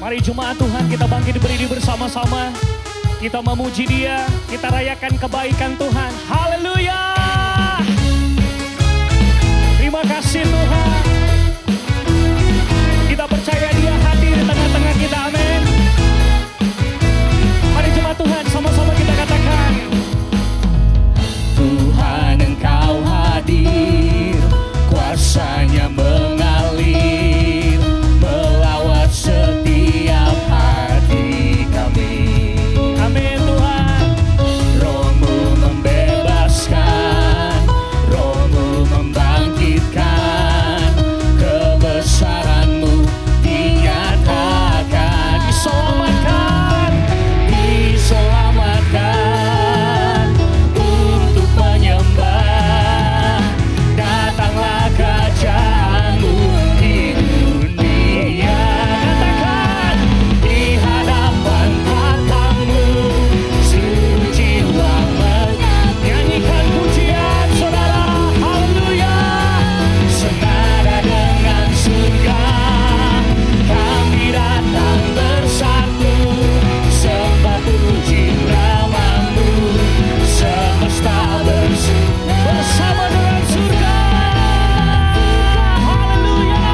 Mari jemaat Tuhan, kita bangkit berdiri bersama-sama. Kita memuji Dia, kita rayakan kebaikan Tuhan. Haleluya. Terima kasih Tuhan. Kita percaya Dia hadir di tengah-tengah kita, amin. Mari jemaat Tuhan, sama-sama kita katakan. Tuhan Engkau hadir, kuasanya mengalir, melawat setiap hati kami. Amin Tuhan. Roh-Mu membebaskan, Roh-Mu membangkitkan, kebesaran-Mu dinyatakan. Diselamatkan, diselamatkan untuk menyembah. Datanglah kerajaan-Mu di dunia. Katakan, di hadapan tatamu seluruh jiwa menyanyikan pujian saudara. Haleluya. Senada dengan surga kami datang bersatu, sembah puji nama-Mu, semesta bersama dengan surga. Haleluya.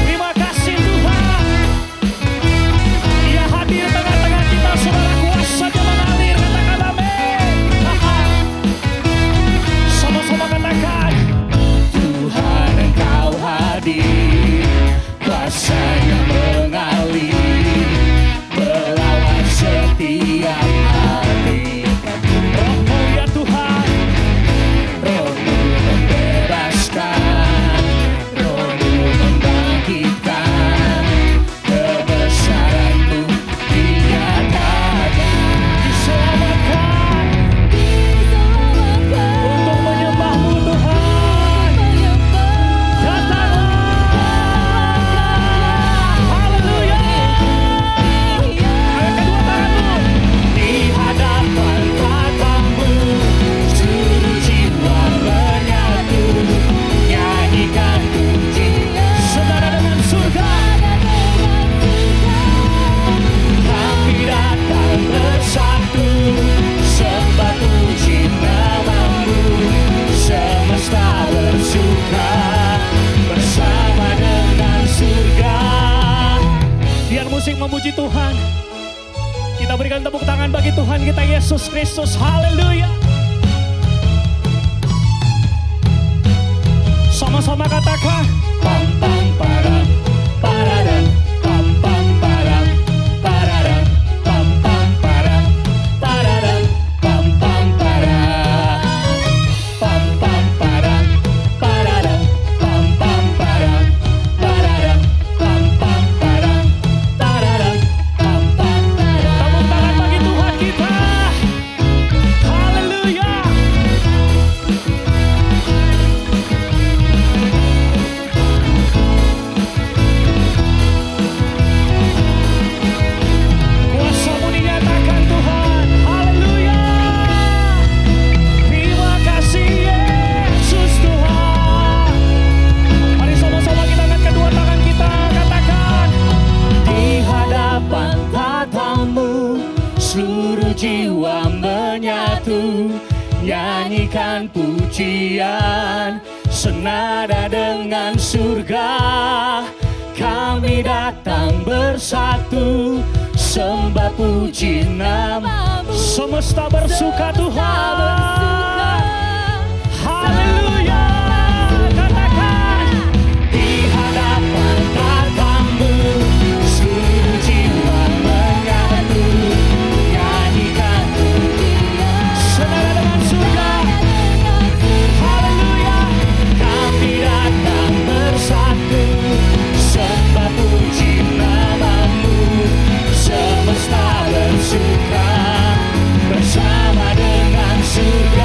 Terima kasih Tuhan. Dia hadir tengah-tengah kita, saudara, kuasanya mengalir. Katakan amin. Sama-sama katakan. Tuhan Engkau hadir, kuasanya mengalir, melawat setiap hati. Roh-Mu ya Tuhan, Roh-Mu membebaskan, Roh-Mu membangkitkan, kebesaran-Mu dinyatakan. Diselamatkan untuk menyembah-Mu Tuhan. Datanglah. Haleluya. Angkat kedua tanganmu. Di hadapan tatamu seluruh jiwa menyatu, nyanyikan puji saudara dengan surga. Kami datang bersatu, sembah puji nama-Mu, semesta bersuka bersama dengan surga. Biar musik memuji Tuhan, kita berikan tepuk tangan bagi Tuhan kita Yesus Kristus. Haleluya. Sama-sama katakan. Pam pam param pararam, pam pam param pararam, pam pam param pararam, pam pam param, pam pam param pararam, pam pam param pararam, pam pam param pararam, pam pam param. Tepuk tangan bagi Tuhan kita. Haleluya. Kuasa-Mu dinyatakan Tuhan. Haleluya. Terima kasih Yesus Tuhan. Mari sama-sama kita angkat kedua tangan kita, katakan. Di hadapan tatamu seluruh jiwa menyatu, nyanyikan pujian senada dengan surga. Kami datang bersatu, sembah puji nama-Mu, semesta bersuka Tuhan. Haleluya. Katakan. Di hadapan tatamu seluruh jiwa menyatu, nyanyikan pujian senada dengan surga. Haleluya. Kami datang bersatu, sembah puji nama-Mu, semesta bersuka bersama dengan surga.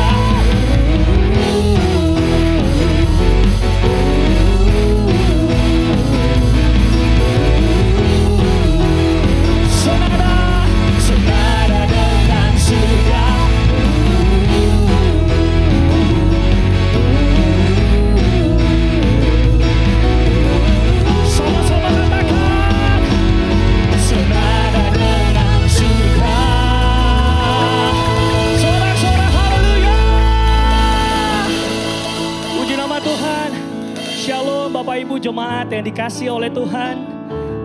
jemaat yang dikasihi oleh Tuhan,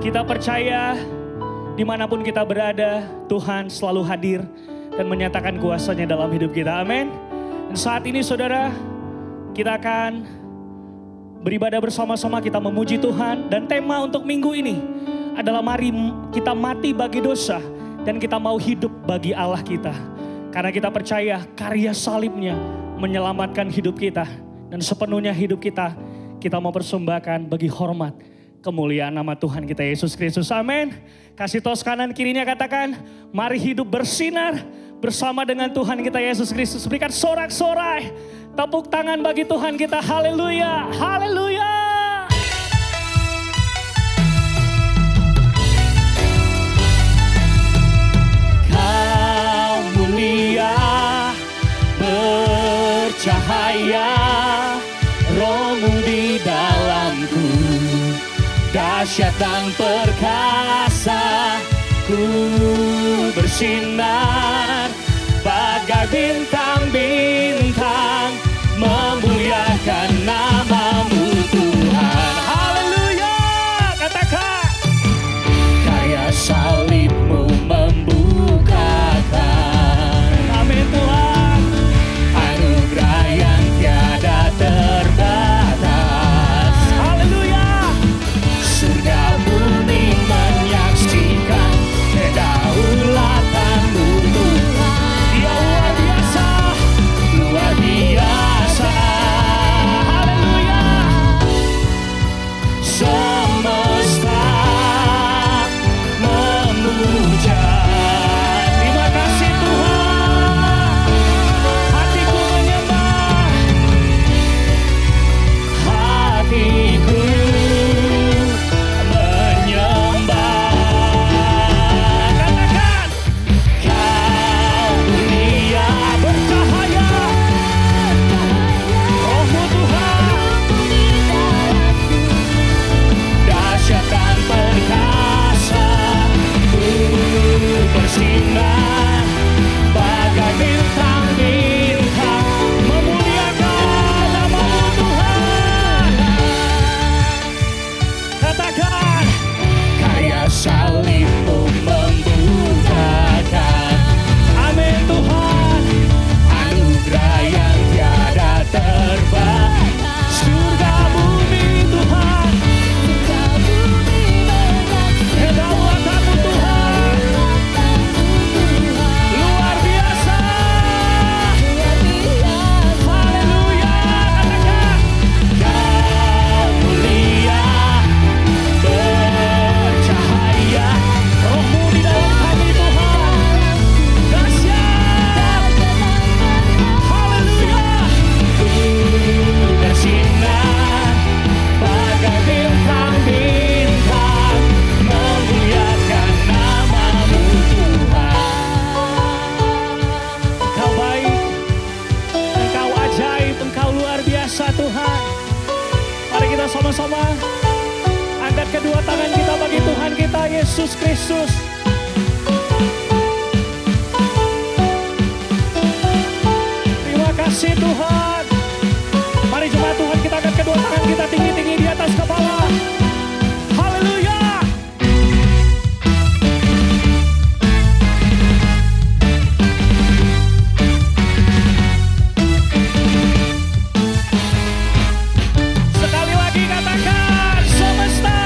kita percaya dimanapun kita berada, Tuhan selalu hadir dan menyatakan kuasa-Nya dalam hidup kita. Amin. Dan saat ini saudara, kita akan beribadah bersama-sama, kita memuji Tuhan. Dan tema untuk minggu ini adalah mari kita mati bagi dosa dan kita mau hidup bagi Allah kita. Karena kita percaya karya salibnya menyelamatkan hidup kita. Dan sepenuhnya hidup kita mau persembahkan bagi hormat kemuliaan nama Tuhan kita Yesus Kristus. Amin. Kasih tos kanan kirinya, katakan, mari hidup bersinar bersama dengan Tuhan kita Yesus Kristus. Berikan sorak-sorai, tepuk tangan bagi Tuhan kita. Haleluya, haleluya. Kau mulia, bercahaya, Roh-Mu di dalamku, dahsyat dan perkasa, ku bersinar bagai bintang-bintang, memuliakan nama-Mu Tuhan. Haleluya, katakan. Karya salib-Mu membukakan, amin Tuhan, anugerah yang tiada terbatas. Haleluya. Surga bumi menyaksikan kedaulatan-Mu Tuhan. Dia luar biasa, luar biasa. Haleluya. Semesta memuja. Terima kasih Tuhan. Hatiku menyembah, hatiku menyembah. Katakan, Kau mulia, bercahaya, Roh-Mu Tuhan, dahsyat dan perkasa, ku bersinar bagai bintang-bintang, memuliakan nama-Mu Tuhan. Katakan, karya salib-Mu membukakan, amin Tuhan, anugerah yang tiada terbatas. Surga bumi Tuhan, kedaulatan-Mu Tuhan, luar biasa. Haleluya, katakan, Kau mulia, bercahaya, Roh-Mu di dalam kami Tuhan, dahsyat. Haleluya. Ku bersinar bagai bintang-bintang, memuliakan nama-Mu Tuhan. Engkau baik, Engkau ajaib, Engkau luar biasa Tuhan. Mari kita sama-sama angkat kedua tangan kita bagi Tuhan kita Yesus Kristus. Terima kasih Tuhan. Mari jemaat Tuhan, kita angkat kedua tangan kita tinggi-tinggi di atas kepala. Haleluya. Sekali lagi katakan, semesta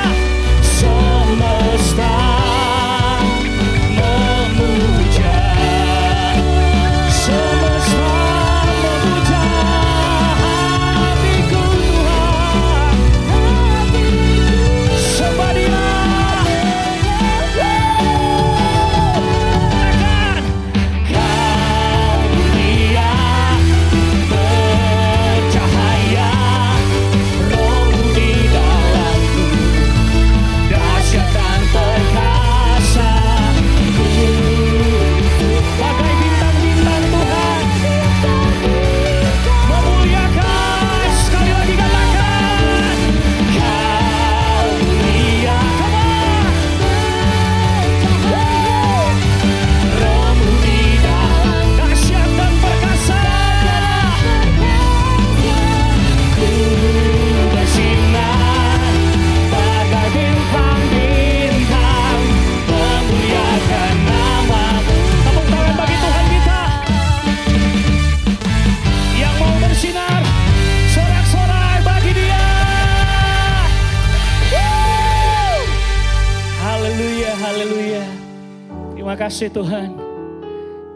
kasih Tuhan.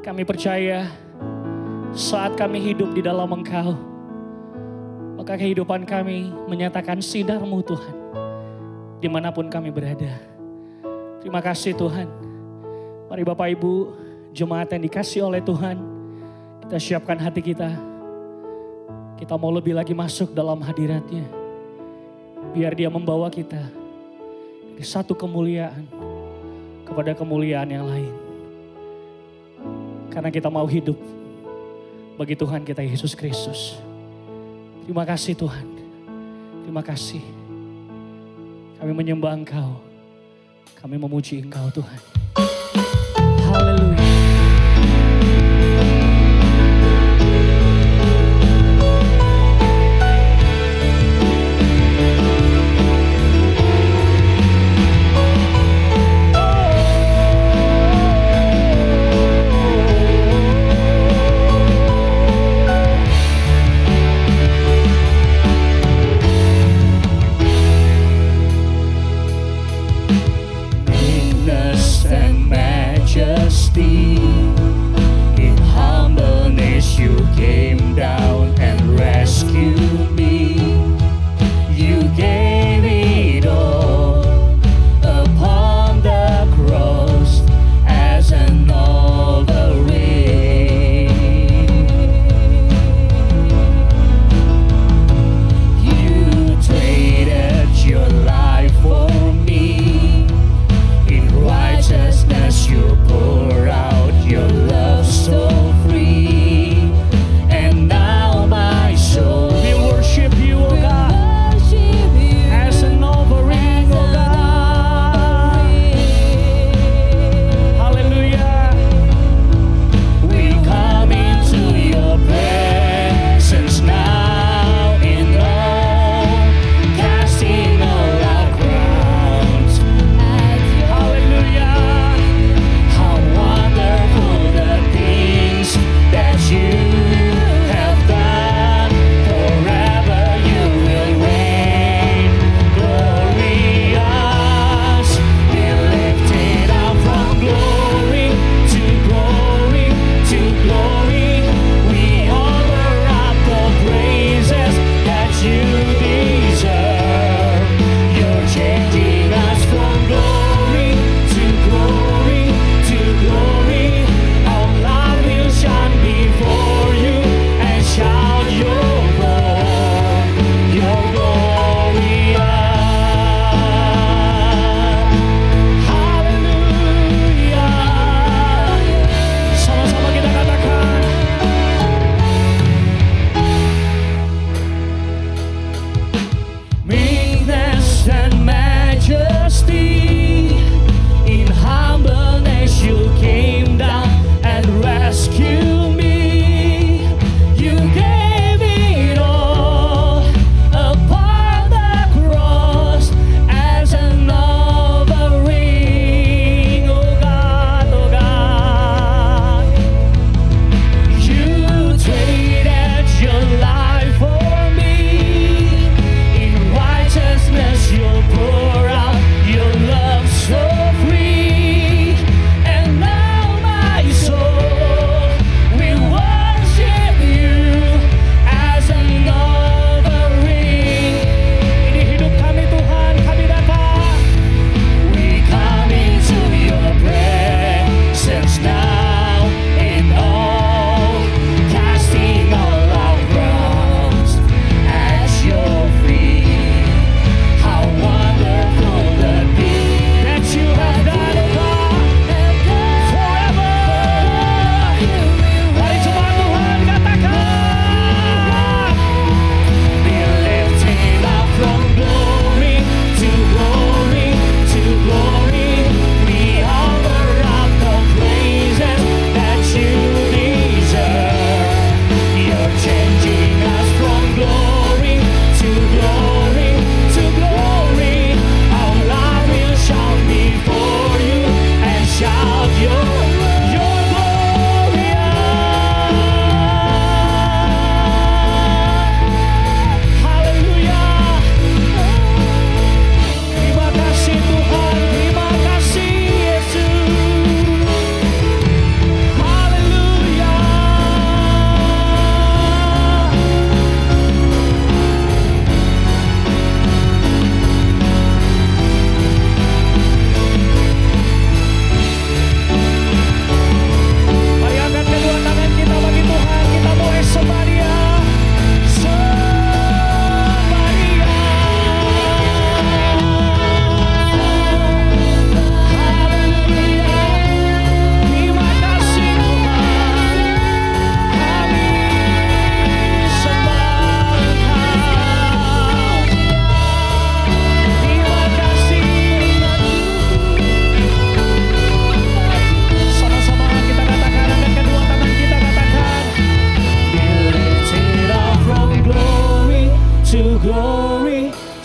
Kami percaya saat kami hidup di dalam Engkau, maka kehidupan kami menyatakan sinar-Mu Tuhan, dimanapun kami berada. Terima kasih Tuhan. Mari Bapak Ibu, jemaat yang dikasih oleh Tuhan, kita siapkan hati kita. Kita mau lebih lagi masuk dalam hadirat-Nya. Biar Dia membawa kita dari satu kemuliaan kepada kemuliaan yang lain. Karena kita mau hidup bagi Tuhan kita Yesus Kristus. Terima kasih Tuhan. Terima kasih. Kami menyembah Engkau. Kami memuji Engkau Tuhan. Haleluya.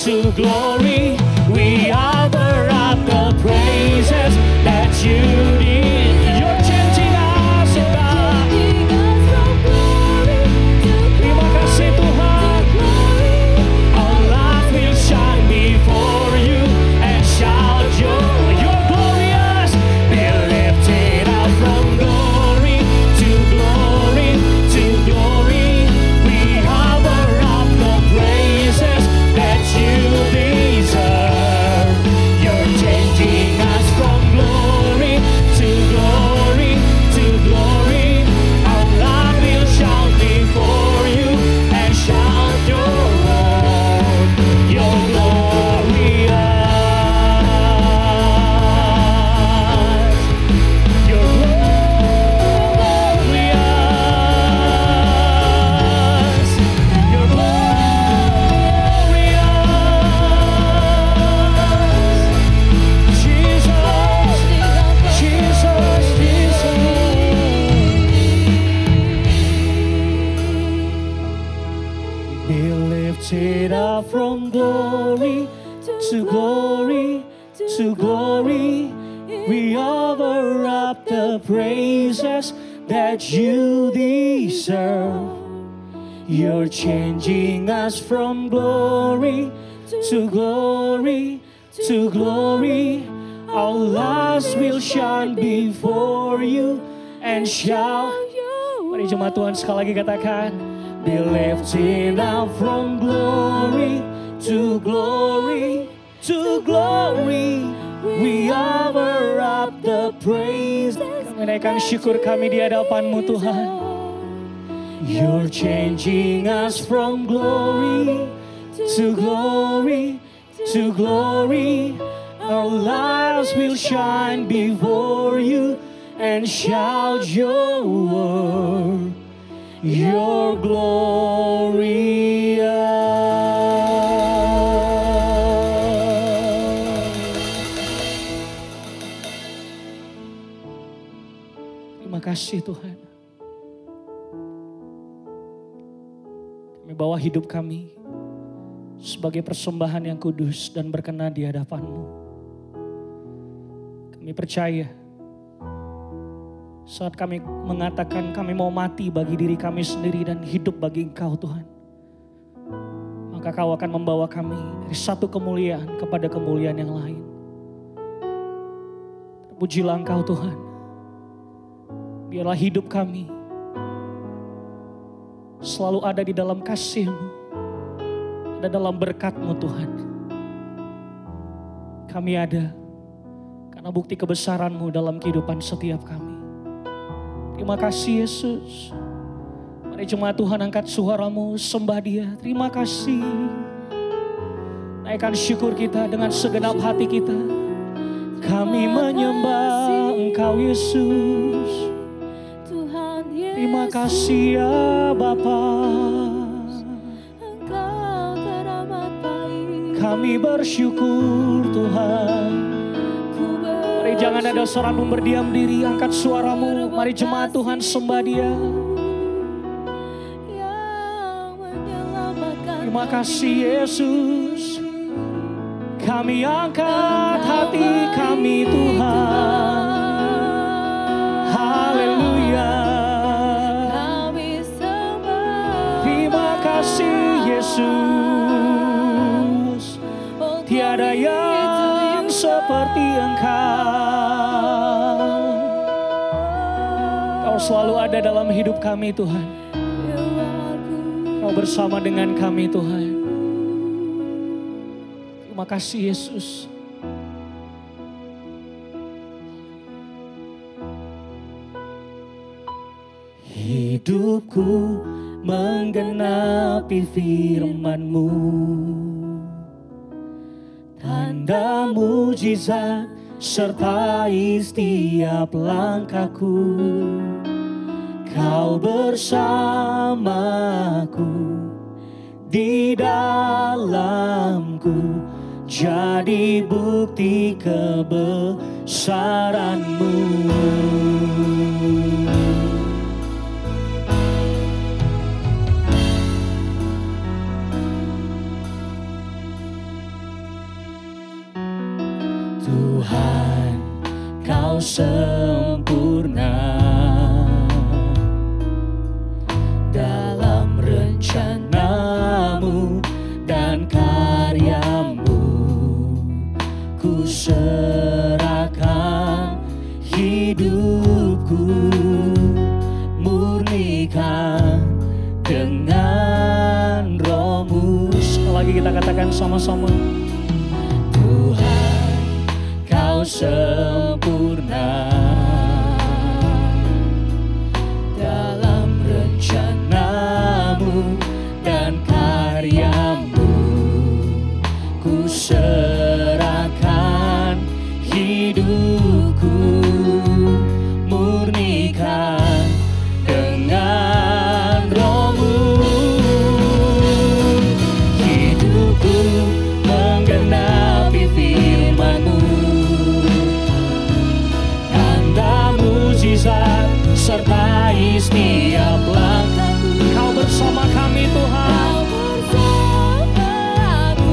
to glory. We offer up the praises that you did. You're changing us, oh God. Terima kasih Tuhan. Our life will shine before you and shout you're glorious. Be lifted up from glory to glory to glory. We offer up the praises that you deserve. You're changing us from glory to glory to glory. Our life will shout before you and shout your word. You're glorious. You're glorious. You're glorious. Jesus, Jesus, Jesus. Be lifted up from glory to glory to glory. We offer up the praises that you deserve. You're changing us from glory to glory to glory. Our lives will shine before you and shout. Mari jemaat Tuhan sekali lagi katakan, be lifted up from glory to glory to glory. We offer up the praise. Kami naikkan syukur kami di hadapan-Mu Tuhan. You're changing us from glory to glory to glory. Our lives will shine before you and shout your word. You're glorious. Terima kasih Tuhan. Kami bawa hidup kami sebagai persembahan yang kudus dan berkenan di hadapan-Mu. Kami percaya saat kami mengatakan kami mau mati bagi diri kami sendiri dan hidup bagi Engkau Tuhan, maka Kau akan membawa kami dari satu kemuliaan kepada kemuliaan yang lain. Terpujilah Engkau Tuhan. Biarlah hidup kami selalu ada di dalam kasih-Mu, ada dalam berkat-Mu Tuhan. Kami ada karena bukti kebesaran-Mu dalam kehidupan setiap kami. Terima kasih Yesus. Mari jemaat Tuhan angkat suaramu, sembah Dia. Terima kasih. Naikkan syukur kita dengan segenap hati kita. Kami menyembah Engkau Yesus. Terima kasih ya Bapa. Kami bersyukur Tuhan. Mari jangan ada seorang pun berdiam diri, angkat suaramu. Mari jemaat Tuhan sembah Dia. Terima kasih Yesus. Kami angkat hati kami Tuhan. Haleluya. Terima kasih Yesus. Tiada yang seperti Engkau. Kau selalu ada dalam hidup kami Tuhan. Kau bersama dengan kami Tuhan. Terima kasih Yesus. Hidupku menggenapi firman-Mu. Tanda mujizat sertai setiap langkahku. Kau bersamaku di dalamku, jadi bukti kebesaran-Mu. kita katakan sama-sama. Tuhan, Kau sempurna dalam rencana-Mu dan karya-Mu. Ku serahkan hidupku, murnikan dengan Roh-Mu. Hidupku menggenapi firman-Mu, tanda mukjizat sertai setiap langkahku. Kau bersama kami Tuhan,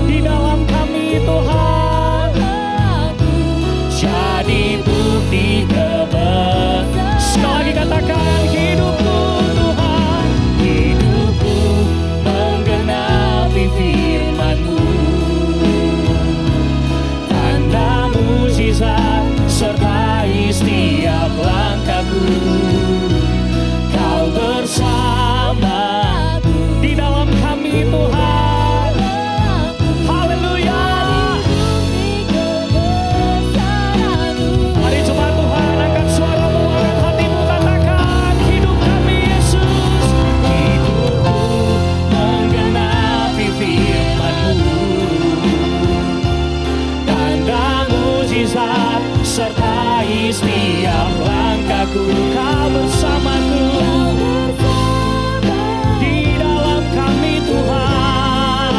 di dalam kami Tuhan, jadi bukti kebenaran. Sekali lagi katakan, hidupku Tuhan, hidupku menggenapi firman-Mu, tanda mukjizat sertai setiap langkahku. Kau bersamaku di dalam kami Tuhan. Haleluya. Mari jemaat Tuhan, angkat suaramu, angkat hatimu, katakan, hidup kami Yesus. Hidupku menggenapi firman-Mu, tanda mukjizat sertai setiap langkahku. Kau bersamaku di dalam kami Tuhan,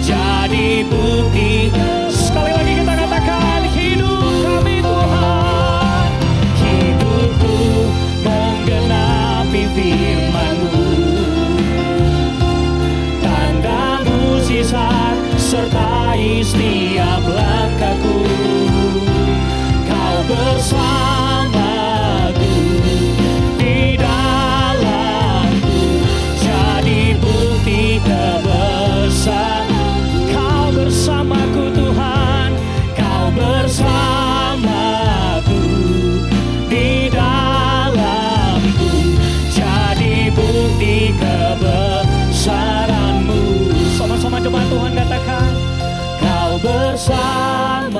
jadi bukti. Sekali lagi kita katakan, hidup kami Tuhan. Hidupku menggenapi firman-Mu, tanda mukjizat sertai setiap langkahku. Kau bersamaku di dalamku, jadi bukti kebesaran. Kau bersamaku Tuhan, Kau bersamaku di dalamku, jadi bukti kebesaran-Mu. Sama-sama jemaat Tuhan katakan, Kau bersamaku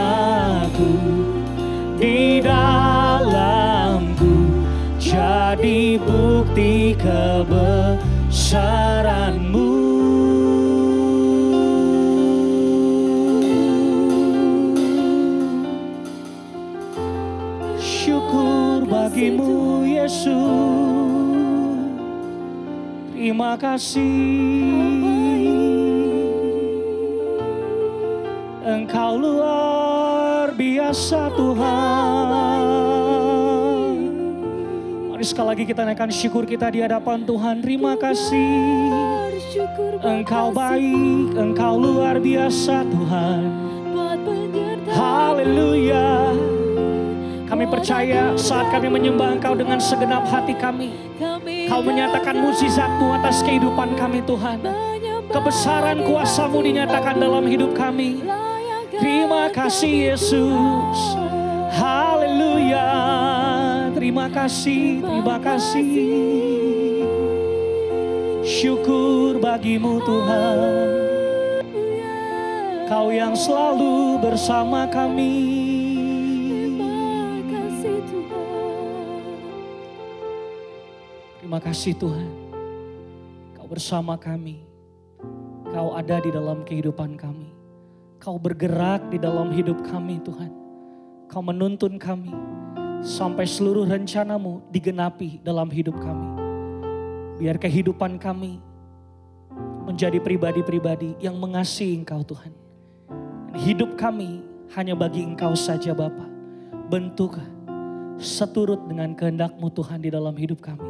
di dalamku, jadi bukti kebesaran-Mu. Syukur bagimu Yesus, terima kasih. Engkau luar biasa Tuhan. Mari sekali lagi kita naikkan syukur kita di hadapan Tuhan. Terima kasih. Engkau baik, Engkau luar biasa Tuhan. Haleluya. Kami percaya saat kami menyembah Engkau dengan segenap hati kami, Kau menyatakan mukjizat-Mu atas kehidupan kami Tuhan. Kebesaran kuasa-Mu dinyatakan dalam hidup kami. Terima kasih Yesus. Haleluya. Terima kasih, terima kasih. Syukur bagimu Tuhan, Kau yang selalu bersama kami. Terima kasih Tuhan, Kau bersama kami. Kau ada di dalam kehidupan kami. Kau bergerak di dalam hidup kami Tuhan. Kau menuntun kami sampai seluruh rencana-Mu digenapi dalam hidup kami. Biar kehidupan kami menjadi pribadi-pribadi yang mengasihi Engkau Tuhan. Hidup kami hanya bagi Engkau saja Bapa. Bentuk seturut dengan kehendak-Mu Tuhan di dalam hidup kami.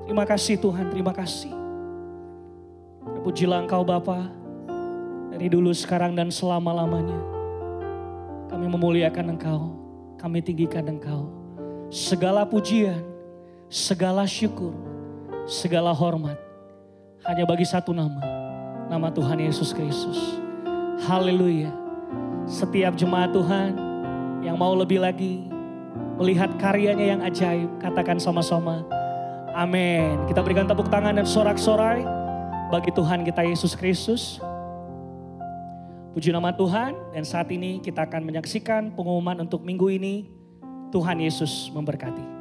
Terima kasih Tuhan, terima kasih. Pujilah Engkau Bapa, dari dulu, sekarang, dan selama-lamanya. Kami memuliakan Engkau, kami tinggikan Engkau. Segala pujian, segala syukur, segala hormat hanya bagi satu nama, nama Tuhan Yesus Kristus. Haleluya. Setiap jemaat Tuhan yang mau lebih lagi melihat karyanya yang ajaib, katakan sama-sama, amin. Kita berikan tepuk tangan dan sorak-sorai bagi Tuhan kita Yesus Kristus. Puji nama Tuhan, dan saat ini kita akan menyaksikan pengumuman untuk minggu ini. Tuhan Yesus memberkati.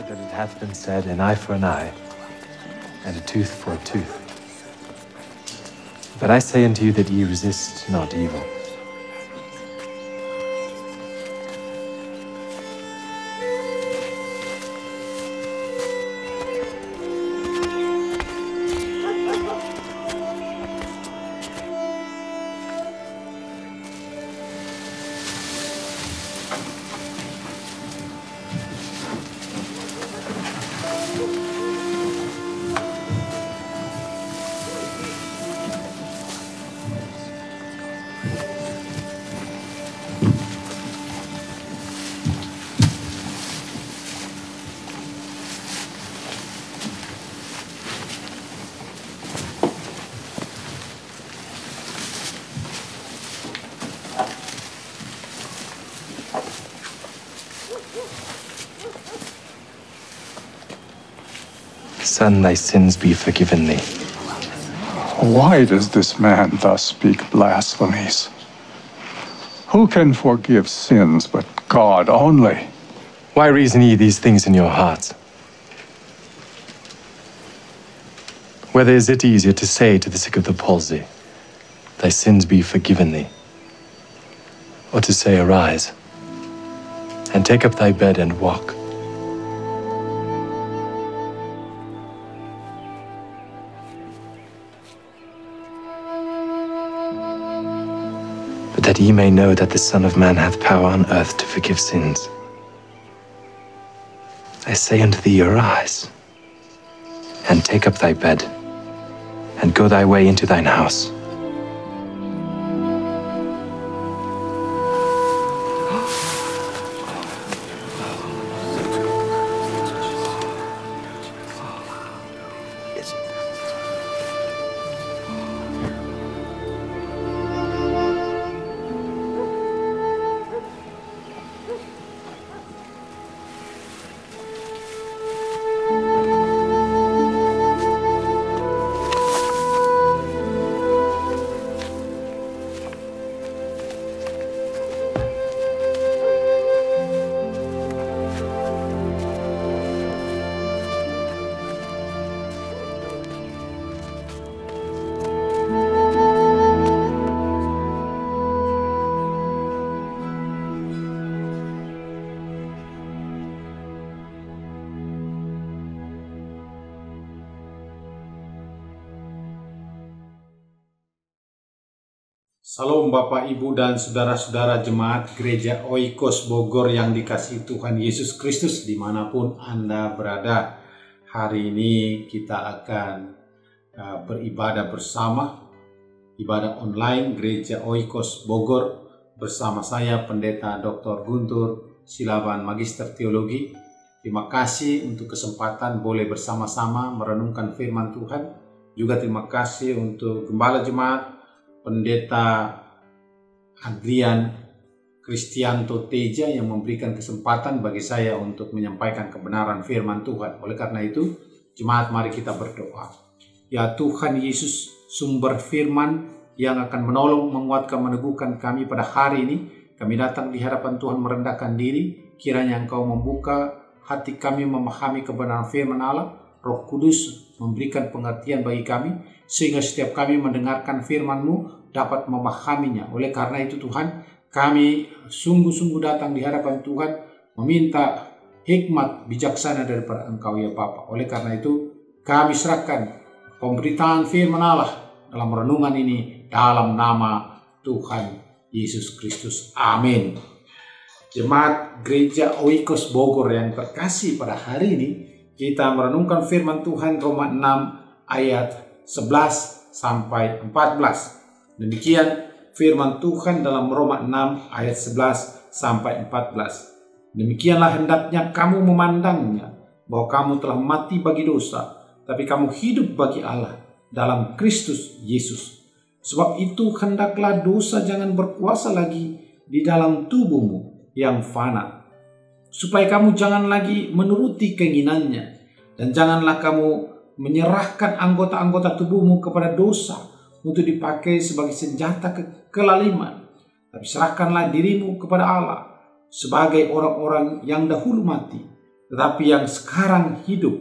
That it hath been said, an eye for an eye, and a tooth for a tooth. But I say unto you that ye resist not evil. Son, thy sins be forgiven thee. Why does this man thus speak blasphemies? Who can forgive sins but God only? Why reason ye these things in your hearts? Whether is it easier to say to the sick of the palsy, thy sins be forgiven thee, or to say, arise, and take up thy bed and walk? That ye may know that the Son of Man hath power on earth to forgive sins. I say unto thee, arise, and take up thy bed, and go thy way into thine house. Salam Bapak, Ibu, dan saudara-saudara jemaat Gereja Oikos Bogor yang dikasihi Tuhan Yesus Kristus dimanapun Anda berada. Hari ini kita akan beribadah bersama, ibadah online Gereja Oikos Bogor bersama saya Pendeta Dr. Guntur Silaban, Magister Teologi. Terima kasih untuk kesempatan boleh bersama-sama merenungkan firman Tuhan. Juga terima kasih untuk Gembala Jemaat Pendeta Adrian Kristianto Teja yang memberikan kesempatan bagi saya untuk menyampaikan kebenaran firman Tuhan. Oleh karena itu, jemaat mari kita berdoa. Ya Tuhan Yesus, sumber firman yang akan menolong, menguatkan, meneguhkan kami pada hari ini. Kami datang di hadapan Tuhan merendahkan diri. Kiranya Engkau membuka hati kami memahami kebenaran firman Allah. Roh Kudus memberikan pengertian bagi kami, sehingga setiap kami mendengarkan firman-Mu dapat memahaminya. Oleh karena itu Tuhan, kami sungguh-sungguh datang di hadapan Tuhan meminta hikmat bijaksana daripada Engkau ya Bapa. Oleh karena itu kami serahkan pemberitaan firman Allah dalam renungan ini dalam nama Tuhan Yesus Kristus. Amin. Jemaat Gereja Oikos Bogor yang terkasih, pada hari ini kita merenungkan firman Tuhan Roma 6 ayat 11 sampai 14. Demikian firman Tuhan dalam Roma 6 ayat 11 sampai 14. Demikianlah hendaknya kamu memandangnya, bahwa kamu telah mati bagi dosa, tapi kamu hidup bagi Allah dalam Kristus Yesus. Sebab itu hendaklah dosa jangan berkuasa lagi di dalam tubuhmu yang fana, supaya kamu jangan lagi menuruti keinginannya, dan janganlah kamu menyerahkan anggota-anggota tubuhmu kepada dosa untuk dipakai sebagai senjata kelaliman. Tapi serahkanlah dirimu kepada Allah sebagai orang-orang yang dahulu mati, tetapi yang sekarang hidup,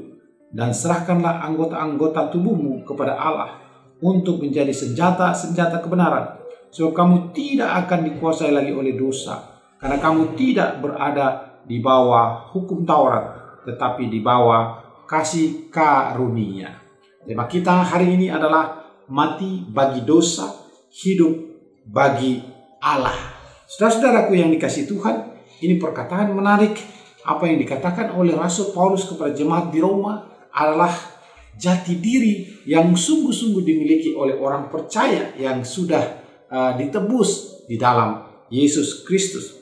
dan serahkanlah anggota-anggota tubuhmu kepada Allah untuk menjadi senjata-senjata kebenaran, sebab kamu tidak akan dikuasai lagi oleh dosa, karena kamu tidak berada di bawah hukum Taurat, tetapi di bawah kasih karunia. Tema kita hari ini adalah mati bagi dosa, hidup bagi Allah. Saudara-saudaraku yang dikasihi Tuhan, ini perkataan menarik. Apa yang dikatakan oleh Rasul Paulus kepada jemaat di Roma adalah jati diri yang sungguh-sungguh dimiliki oleh orang percaya yang sudah ditebus di dalam Yesus Kristus.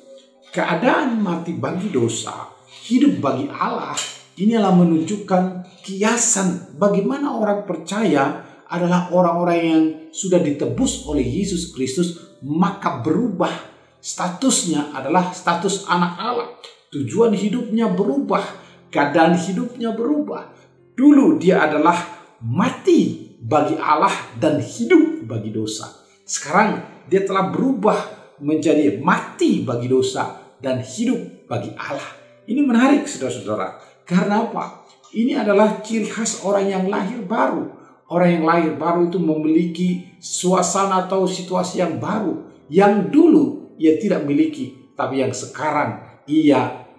Keadaan mati bagi dosa, hidup bagi Allah, inilah menunjukkan kiasan bagaimana orang percaya adalah orang-orang yang sudah ditebus oleh Yesus Kristus, maka berubah statusnya adalah status anak Allah. Tujuan hidupnya berubah, keadaan hidupnya berubah. Dulu dia adalah mati bagi Allah dan hidup bagi dosa. Sekarang dia telah berubah menjadi mati bagi dosa dan hidup bagi Allah. Ini menarik saudara-saudara. Karena apa? Ini adalah ciri khas orang yang lahir baru. Orang yang lahir baru itu memiliki suasana atau situasi yang baru, yang dulu ia tidak miliki, tapi yang sekarang ia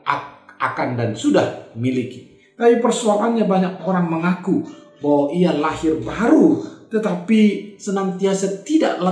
akan dan sudah miliki. Tapi persoalannya banyak orang mengaku bahwa ia lahir baru, tetapi senantiasa tidak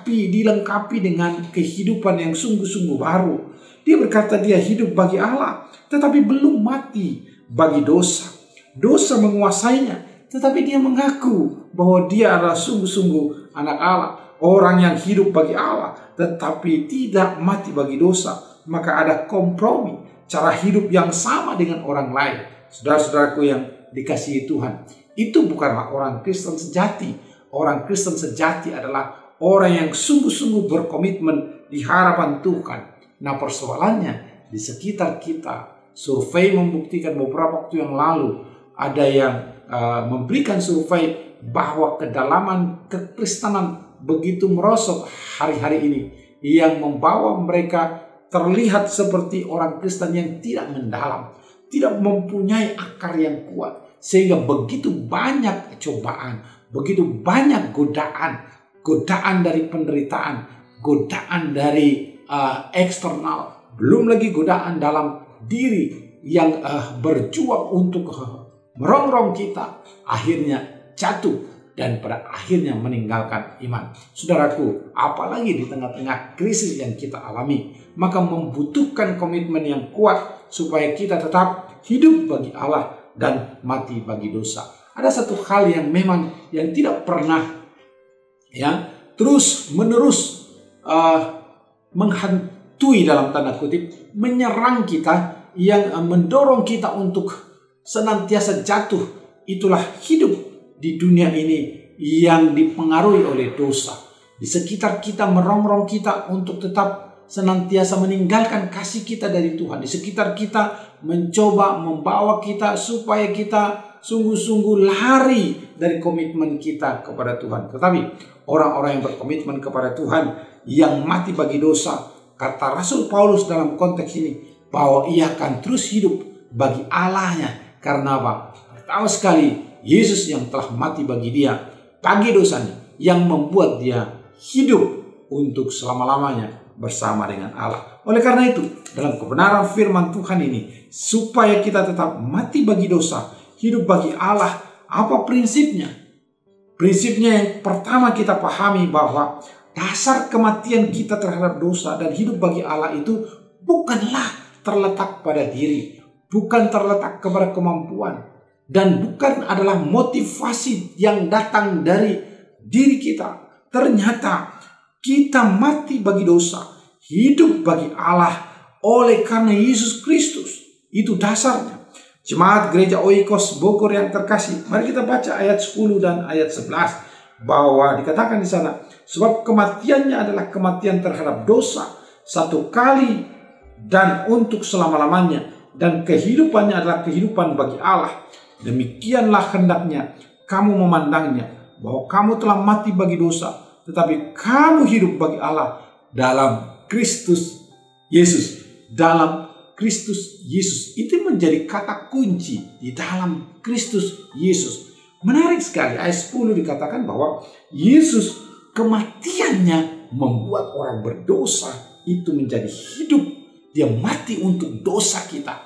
dilengkapi dengan kehidupan yang sungguh-sungguh baru. Dia berkata dia hidup bagi Allah, tetapi belum mati bagi dosa. Dosa menguasainya, tetapi dia mengaku bahwa dia adalah sungguh-sungguh anak Allah. Orang yang hidup bagi Allah, tetapi tidak mati bagi dosa. Maka ada kompromi, cara hidup yang sama dengan orang lain. Saudara-saudaraku yang dikasihi Tuhan, itu bukanlah orang Kristen sejati. Orang Kristen sejati adalah orang yang sungguh-sungguh berkomitmen di hadapan Tuhan. Nah, persoalannya di sekitar kita, survei membuktikan beberapa waktu yang lalu ada yang memberikan survei bahwa kedalaman kekristenan begitu merosot hari-hari ini, yang membawa mereka terlihat seperti orang Kristen yang tidak mendalam, tidak mempunyai akar yang kuat, sehingga begitu banyak cobaan, begitu banyak godaan dari penderitaan, godaan dari eksternal, belum lagi godaan dalam diri yang berjuang untuk merongrong kita, akhirnya jatuh dan pada akhirnya meninggalkan iman. Saudaraku, apalagi di tengah-tengah krisis yang kita alami, maka membutuhkan komitmen yang kuat supaya kita tetap hidup bagi Allah dan mati bagi dosa. Ada satu hal yang memang yang tidak pernah terus menerus menghantui dalam tanda kutip, menyerang kita, yang mendorong kita untuk senantiasa jatuh. Itulah hidup di dunia ini yang dipengaruhi oleh dosa. Di sekitar kita merongrong kita untuk tetap senantiasa meninggalkan kasih kita dari Tuhan. Di sekitar kita mencoba membawa kita supaya kita sungguh-sungguh lari dari komitmen kita kepada Tuhan. Tetapi orang-orang yang berkomitmen kepada Tuhan, yang mati bagi dosa, kata Rasul Paulus dalam konteks ini, bahwa ia akan terus hidup bagi Allahnya. Karena apa? Pertama sekali, Yesus yang telah mati bagi dia, bagi dosanya, yang membuat dia hidup untuk selama-lamanya bersama dengan Allah. Oleh karena itu, dalam kebenaran firman Tuhan ini, supaya kita tetap mati bagi dosa, hidup bagi Allah, apa prinsipnya? Prinsipnya yang pertama kita pahami bahwa dasar kematian kita terhadap dosa dan hidup bagi Allah itu bukanlah terletak pada diri, bukan terletak kepada kemampuan, dan bukan adalah motivasi yang datang dari diri kita. Ternyata kita mati bagi dosa, hidup bagi Allah oleh karena Yesus Kristus. Itu dasarnya. Jemaat Gereja Oikos Bogor yang terkasih, mari kita baca ayat 10 dan ayat 11, bahwa dikatakan di sana, sebab kematiannya adalah kematian terhadap dosa satu kali dan untuk selama-lamanya, dan kehidupannya adalah kehidupan bagi Allah. Demikianlah hendaknya kamu memandangnya, bahwa kamu telah mati bagi dosa, tetapi kamu hidup bagi Allah dalam Kristus Yesus. Dalam Kristus Yesus. Itu menjadi kata kunci di dalam Kristus Yesus. Menarik sekali, ayat 10 dikatakan bahwa Yesus kematiannya membuat orang berdosa itu menjadi hidup. Dia mati untuk dosa kita.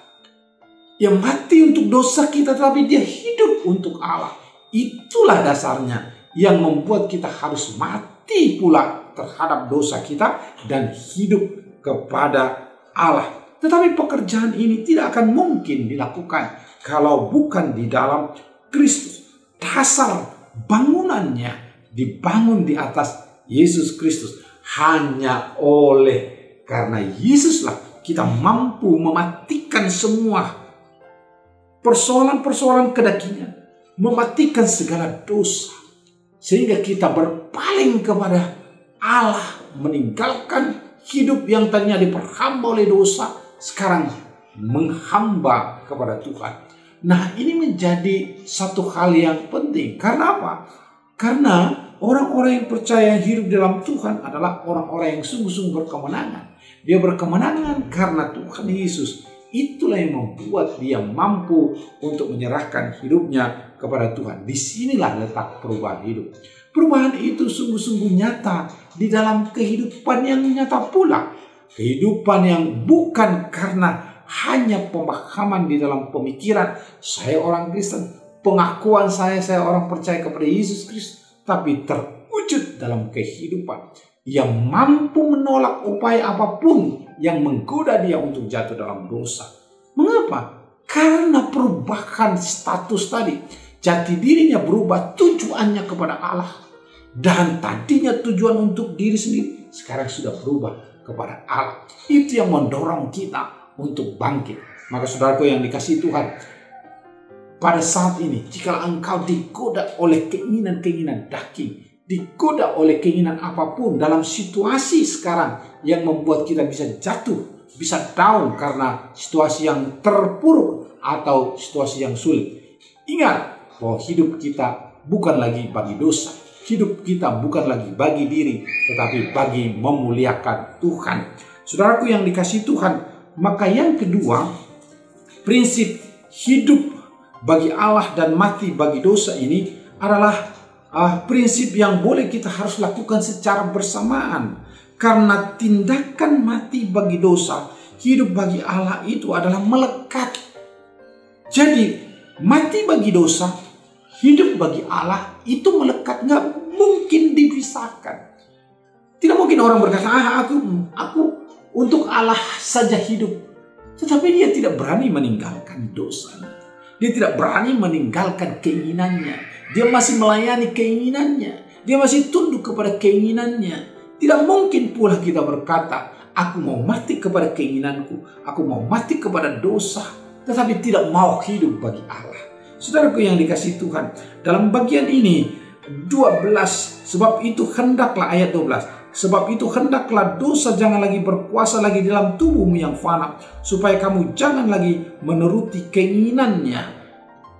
Dia mati untuk dosa kita, tapi dia hidup untuk Allah. Itulah dasarnya yang membuat kita harus mati pula terhadap dosa kita dan hidup kepada Allah. Tetapi pekerjaan ini tidak akan mungkin dilakukan kalau bukan di dalam Kristus. Dasar bangunannya dibangun di atas Yesus Kristus. Hanya oleh karena Yesuslah kita mampu mematikan semua persoalan-persoalan kedagingan, mematikan segala dosa, sehingga kita berpaling kepada Allah, meninggalkan hidup yang tadinya diperhamba oleh dosa, sekarang menghamba kepada Tuhan. Nah, ini menjadi satu hal yang penting. Karena apa? Karena orang-orang yang percaya hidup dalam Tuhan adalah orang-orang yang sungguh-sungguh berkemenangan. Dia berkemenangan karena Tuhan Yesus. Itulah yang membuat dia mampu untuk menyerahkan hidupnya kepada Tuhan. Disinilah letak perubahan hidup. Perubahan itu sungguh-sungguh nyata di dalam kehidupan yang nyata pula. Kehidupan yang bukan karena hanya pemahaman di dalam pemikiran, saya orang Kristen, pengakuan saya orang percaya kepada Yesus Kristus, tapi terwujud dalam kehidupan yang mampu menolak upaya apapun yang menggoda dia untuk jatuh dalam dosa. Mengapa? Karena perubahan status tadi. Jati dirinya berubah, tujuannya kepada Allah. Dan tadinya tujuan untuk diri sendiri, sekarang sudah berubah kepada Allah. Itu yang mendorong kita untuk bangkit. Maka saudaraku yang dikasihi Tuhan, pada saat ini, jika engkau digoda oleh keinginan-keinginan daging, digoda oleh keinginan apapun dalam situasi sekarang yang membuat kita bisa jatuh, bisa down karena situasi yang terpuruk atau situasi yang sulit. Ingat bahwa hidup kita bukan lagi bagi dosa. Hidup kita bukan lagi bagi diri, tetapi bagi memuliakan Tuhan. Saudaraku yang dikasihi Tuhan, maka yang kedua, prinsip hidup bagi Allah dan mati bagi dosa ini adalah prinsip yang boleh kita harus lakukan secara bersamaan. Karena tindakan mati bagi dosa, hidup bagi Allah itu adalah melekat. Jadi mati bagi dosa, hidup bagi Allah itu melekat, nggak mungkin dipisahkan. Tidak mungkin orang berkata, aku untuk Allah saja hidup. Tetapi dia tidak berani meninggalkan dosanya. Dia tidak berani meninggalkan keinginannya. Dia masih melayani keinginannya. Dia masih tunduk kepada keinginannya. Tidak mungkin pula kita berkata, aku mau mati kepada keinginanku. Aku mau mati kepada dosa. Tetapi tidak mau hidup bagi Allah. Saudaraku yang dikasihi Tuhan, dalam bagian ini 12, sebab itu hendaklah, ayat 12. Sebab itu hendaklah dosa jangan lagi berkuasa lagi dalam tubuhmu yang fana, supaya kamu jangan lagi menuruti keinginannya.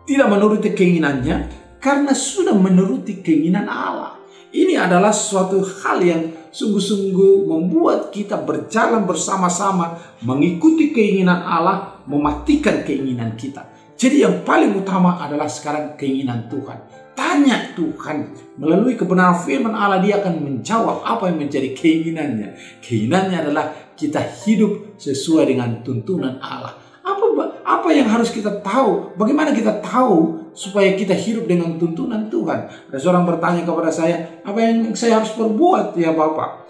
Tidak menuruti keinginannya, karena sudah menuruti keinginan Allah. Ini adalah suatu hal yang sungguh-sungguh membuat kita berjalan bersama-sama, mengikuti keinginan Allah, mematikan keinginan kita. Jadi yang paling utama adalah sekarang keinginan Tuhan. Tanya Tuhan, melalui kebenaran firman Allah, dia akan menjawab apa yang menjadi keinginannya. Keinginannya adalah kita hidup sesuai dengan tuntunan Allah. Apa yang harus kita tahu? Bagaimana kita tahu supaya kita hidup dengan tuntunan Tuhan? Ada seorang bertanya kepada saya, apa yang saya harus perbuat ya Bapak?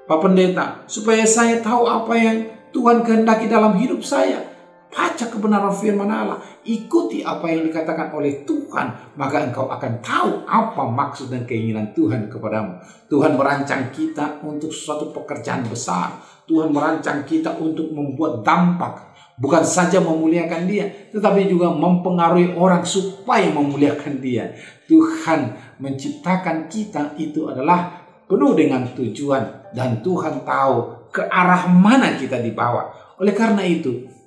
Pak Pendeta, supaya saya tahu apa yang Tuhan kehendaki dalam hidup saya. Baca kebenaran firman Allah, ikuti apa yang dikatakan oleh Tuhan, maka engkau akan tahu apa maksud dan keinginan Tuhan kepadamu. Tuhan merancang kita untuk suatu pekerjaan besar. Tuhan merancang kita untuk membuat dampak, bukan saja memuliakan Dia, tetapi juga mempengaruhi orang supaya memuliakan Dia. Tuhan menciptakan kita itu adalah penuh dengan tujuan, dan Tuhan tahu ke arah mana kita dibawa. Oleh karena itu,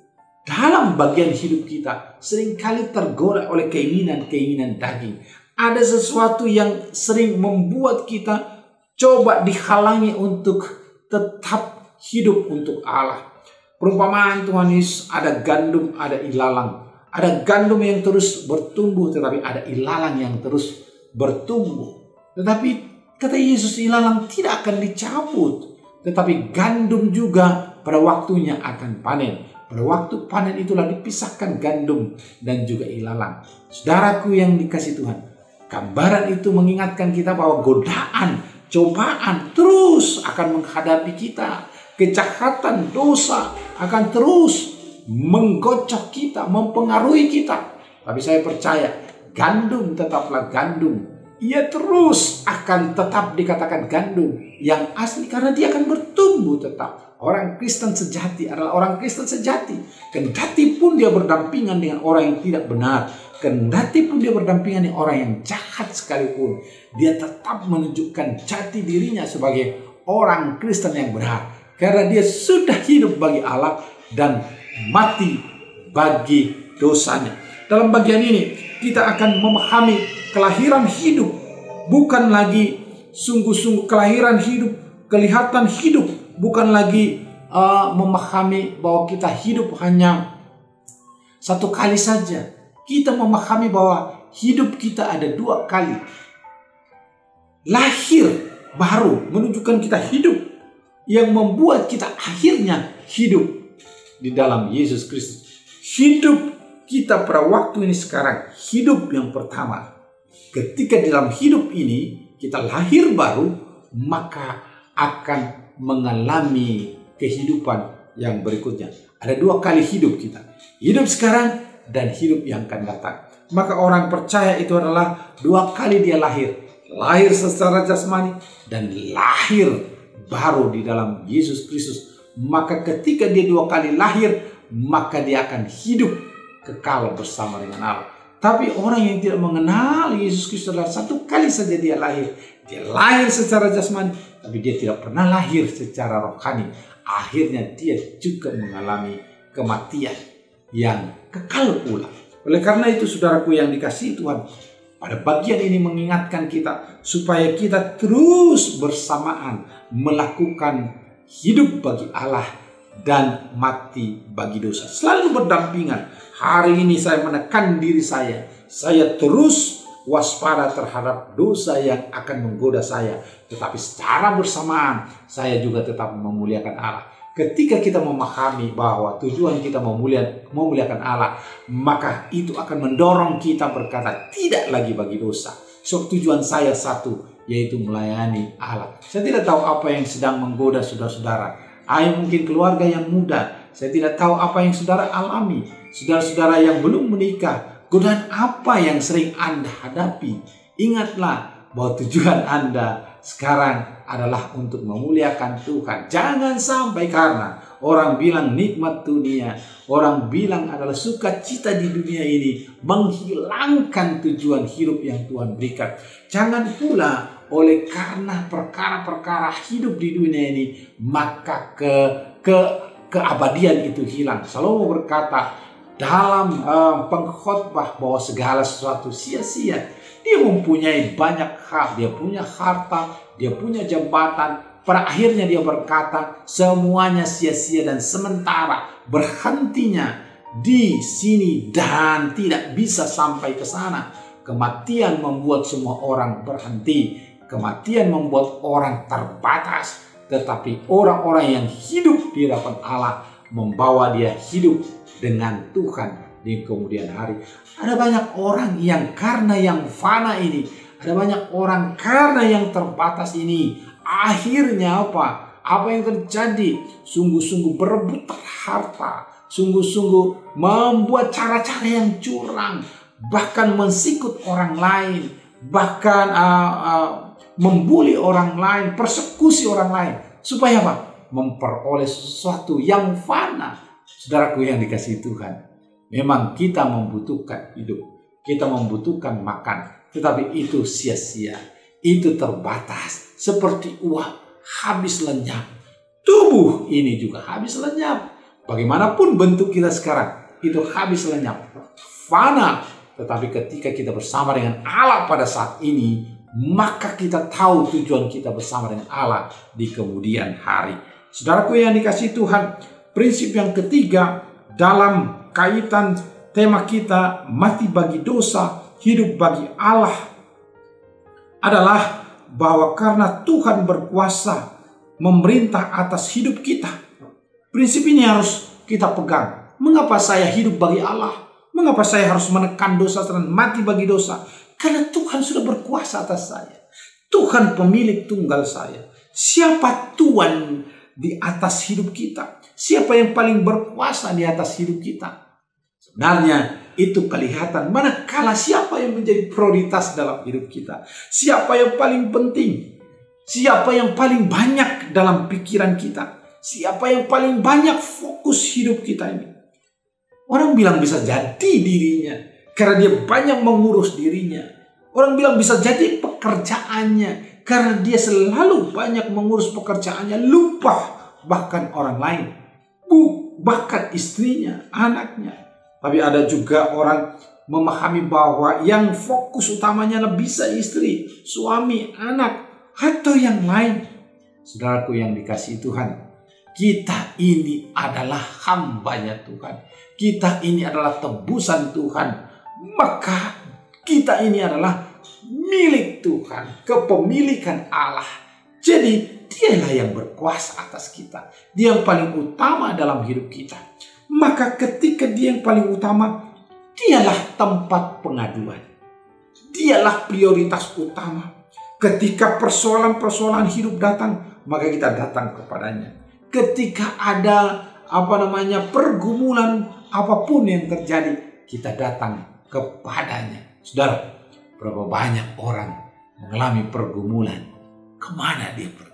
dalam bagian hidup kita seringkali tergoda oleh keinginan-keinginan daging. Ada sesuatu yang sering membuat kita coba dihalangi untuk tetap hidup untuk Allah. Perumpamaan Tuhan Yesus, ada gandum, ada ilalang. Ada gandum yang terus bertumbuh, tetapi ada ilalang yang terus bertumbuh. Tetapi kata Yesus, ilalang tidak akan dicabut, tetapi gandum juga pada waktunya akan panen. Pada waktu panen itulah dipisahkan gandum dan juga ilalang. Saudaraku yang dikasihi Tuhan, gambaran itu mengingatkan kita bahwa godaan, cobaan terus akan menghadapi kita. Kejahatan, dosa akan terus menggocok kita, mempengaruhi kita. Tapi saya percaya, gandum tetaplah gandum. Ia terus akan tetap dikatakan gandum yang asli, karena dia akan bertumbuh tetap. Orang Kristen sejati adalah orang Kristen sejati. Kendati pun dia berdampingan dengan orang yang tidak benar, kendati pun dia berdampingan dengan orang yang jahat sekalipun, dia tetap menunjukkan jati dirinya sebagai orang Kristen yang benar. Karena dia sudah hidup bagi Allah dan mati bagi dosanya. Dalam bagian ini kita akan memahami kelahiran hidup, bukan lagi sungguh-sungguh kelahiran hidup, kelihatan hidup, bukan lagi memahami bahwa kita hidup hanya satu kali saja. Kita memahami bahwa hidup kita ada 2 kali. Lahir baru menunjukkan kita hidup, yang membuat kita akhirnya hidup di dalam Yesus Kristus. Hidup kita pada waktu ini sekarang, hidup yang pertama. Ketika di dalam hidup ini kita lahir baru, maka akan mengalami kehidupan yang berikutnya. Ada 2 kali hidup kita. Hidup sekarang dan hidup yang akan datang. Maka orang percaya itu adalah 2 kali dia lahir. Lahir secara jasmani dan lahir baru di dalam Yesus Kristus. Maka ketika dia 2 kali lahir, maka dia akan hidup kekal bersama dengan Allah. Tapi orang yang tidak mengenal Yesus Kristus adalah 1 kali saja dia lahir. Dia lahir secara jasmani, tapi dia tidak pernah lahir secara rohani. Akhirnya dia juga mengalami kematian yang kekal pula. Oleh karena itu, saudaraku yang dikasihi Tuhan, pada bagian ini mengingatkan kita supaya kita terus bersamaan melakukan hidup bagi Allah dan mati bagi dosa. Selalu berdampingan. Hari ini saya menekan diri saya terus waspada terhadap dosa yang akan menggoda saya. Tetapi secara bersamaan saya juga tetap memuliakan Allah. ketika kita memahami bahwa tujuan kita memuliakan Allah, maka itu akan mendorong kita berkata tidak lagi bagi dosa. So, tujuan saya satu, yaitu melayani Allah. Saya tidak tahu apa yang sedang menggoda saudara-saudara. Mungkin keluarga yang muda. Saya tidak tahu apa yang saudara alami. Saudara-saudara yang belum menikah, godaan apa yang sering Anda hadapi. Ingatlah bahwa tujuan Anda sekarang adalah untuk memuliakan Tuhan. Jangan sampai karena orang bilang nikmat dunia, orang bilang adalah sukacita di dunia ini, menghilangkan tujuan hidup yang Tuhan berikan. Jangan pula oleh karena perkara-perkara hidup di dunia ini, maka keabadian itu hilang. Salomo berkata dalam pengkhotbah bahwa segala sesuatu sia-sia. Dia mempunyai banyak hal, dia punya harta, dia punya jabatan. Pada akhirnya dia berkata semuanya sia-sia dan sementara, berhentinya di sini dan tidak bisa sampai ke sana. Kematian membuat semua orang berhenti. Kematian membuat orang terbatas. Tetapi orang-orang yang hidup di hadapan Allah membawa dia hidup dengan Tuhan di kemudian hari. Ada banyak orang yang karena yang fana ini, ada banyak orang karena yang terbatas ini, akhirnya apa? Apa yang terjadi? Sungguh-sungguh berebut harta, sungguh-sungguh membuat cara-cara yang curang, bahkan mensikut orang lain, bahkan membuli orang lain, persekusi orang lain. Supaya apa? Memperoleh sesuatu yang fana. Saudaraku yang dikasihi Tuhan, memang kita membutuhkan hidup, kita membutuhkan makan, tetapi itu sia-sia, itu terbatas. Seperti uap habis lenyap, tubuh ini juga habis lenyap. Bagaimanapun bentuk kita sekarang, itu habis lenyap, fana. Tetapi ketika kita bersama dengan Allah pada saat ini, maka kita tahu tujuan kita bersama dengan Allah di kemudian hari. Saudaraku yang dikasihi Tuhan, prinsip yang ketiga dalam kaitan tema kita mati bagi dosa, hidup bagi Allah adalah bahwa karena Tuhan berkuasa memerintah atas hidup kita. Prinsip ini harus kita pegang. Mengapa saya hidup bagi Allah? Mengapa saya harus menekan dosa dan mati bagi dosa? Karena Tuhan sudah berkuasa atas saya. Tuhan pemilik tunggal saya. Siapa Tuhan di atas hidup kita? Siapa yang paling berkuasa di atas hidup kita? Sebenarnya itu kelihatan manakala siapa yang menjadi prioritas dalam hidup kita. Siapa yang paling penting. Siapa yang paling banyak dalam pikiran kita. Siapa yang paling banyak fokus hidup kita ini. Orang bilang bisa jadi dirinya karena dia banyak mengurus dirinya. Orang bilang bisa jadi pekerjaannya karena dia selalu banyak mengurus pekerjaannya. Lupa bahkan orang lain. Bahkan istrinya, anaknya. Tapi ada juga orang memahami bahwa yang fokus utamanya bisa istri, suami, anak, atau yang lain. Saudaraku yang dikasihi Tuhan, kita ini adalah hambanya Tuhan. Kita ini adalah tebusan Tuhan. Maka kita ini adalah milik Tuhan, kepemilikan Allah. Jadi dialah yang berkuasa atas kita. Dia yang paling utama dalam hidup kita. Maka ketika dia yang paling utama, dialah tempat pengaduan. Dialah prioritas utama. Ketika persoalan-persoalan hidup datang, maka kita datang kepadanya. Ketika ada pergumulan apapun yang terjadi, kita datang kepadanya. Saudara, berapa banyak orang mengalami pergumulan, kemana dia pergi?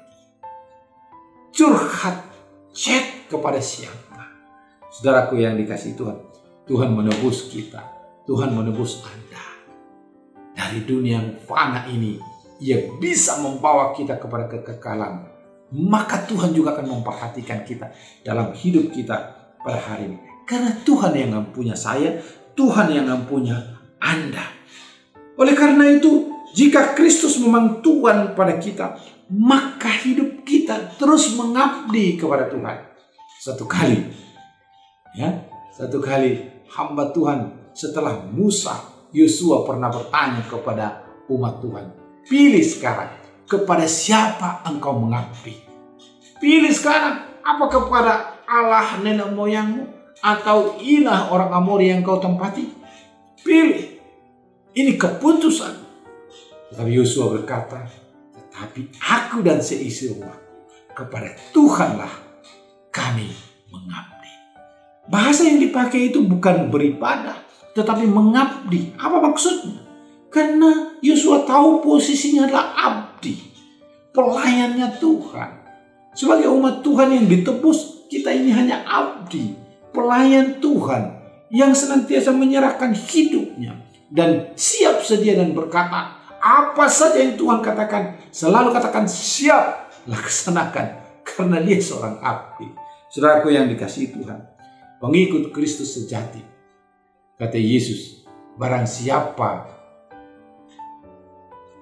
Curhat, chat kepada siapa? Saudaraku yang dikasihi Tuhan, Tuhan menebus kita, Tuhan menebus Anda dari dunia yang fana ini. Ia bisa membawa kita kepada kekekalan. Maka Tuhan juga akan memperhatikan kita dalam hidup kita pada hari ini. Karena Tuhan yang mempunyai saya, Tuhan yang mempunyai Anda. Oleh karena itu, jika Kristus memang Tuhan pada kita, maka hidup kita terus mengabdi kepada Tuhan. Satu kali hamba Tuhan setelah Musa, Yosua pernah bertanya kepada umat Tuhan, pilih sekarang kepada siapa engkau mengabdi. Pilih sekarang Apa kepada Allah nenek moyangmu atau ilah orang Amori yang kau tempati? Pilih. Ini keputusan. Tetapi Yosua berkata, tetapi aku dan seisi rumah kepada Tuhanlah kami mengabdi. Bahasa yang dipakai itu bukan beribadah, tetapi mengabdi. Apa maksudnya? Karena Yosua tahu posisinya adalah abdi, pelayannya Tuhan. Sebagai umat Tuhan yang ditebus, kita ini hanya abdi, pelayan Tuhan yang senantiasa menyerahkan hidupnya dan siap sedia dan berkata, apa saja yang Tuhan katakan, selalu katakan siap, laksanakan, karena dia seorang abdi. Saudaraku yang dikasihi Tuhan, pengikut Kristus sejati, kata Yesus, barang siapa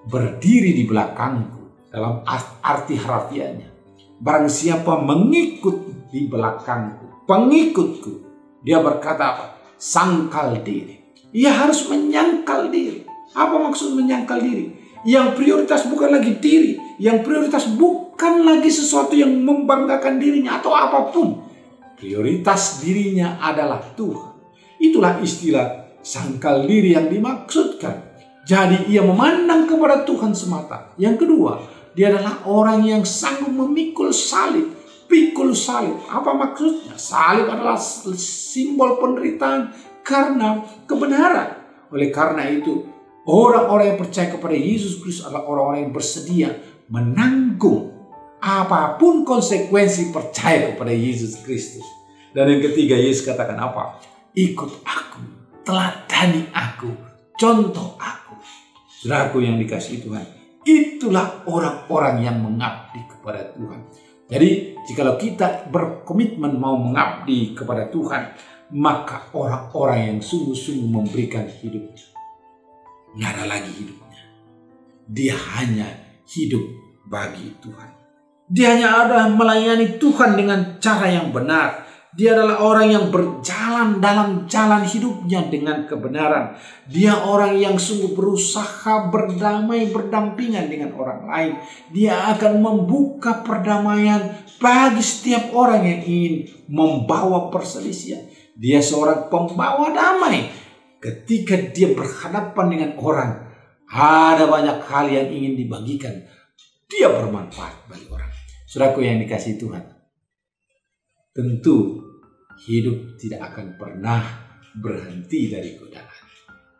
berdiri di belakangku, dalam arti harafiahnya, barang siapa mengikut di belakangku, pengikutku, dia berkata apa? Sangkal diri. Ia harus menyangkal diri. Apa maksud menyangkal diri? Yang prioritas bukan lagi diri. Yang prioritas bukan lagi sesuatu yang membanggakan dirinya atau apapun. Prioritas dirinya adalah Tuhan. Itulah istilah sangkal diri yang dimaksudkan. Jadi ia memandang kepada Tuhan semata. Yang kedua, dia adalah orang yang sanggup memikul salib. Pikul salib. Apa maksudnya? Salib adalah simbol penderitaan karena kebenaran. Oleh karena itu, orang-orang yang percaya kepada Yesus Kristus adalah orang-orang yang bersedia menanggung apapun konsekuensi percaya kepada Yesus Kristus. Dan yang ketiga, Yesus katakan apa? Ikut aku, teladani aku, contoh aku. Saudaraku yang dikasihi Tuhan, itulah orang-orang yang mengabdi kepada Tuhan. Jadi, jikalau kita berkomitmen mau mengabdi kepada Tuhan, maka orang-orang yang sungguh-sungguh memberikan hidupnya, nggak ada lagi hidupnya. Dia hanya hidup bagi Tuhan. Dia hanya ada melayani Tuhan dengan cara yang benar. Dia adalah orang yang berjalan dalam jalan hidupnya dengan kebenaran. Dia orang yang sungguh berusaha berdamai, berdampingan dengan orang lain. Dia akan membuka perdamaian bagi setiap orang yang ingin membawa perselisihan. Dia seorang pembawa damai. Ketika dia berhadapan dengan orang, ada banyak hal yang ingin dibagikan. Dia bermanfaat bagi orang. Saudaraku yang dikasihi Tuhan, tentu hidup tidak akan pernah berhenti dari godaan.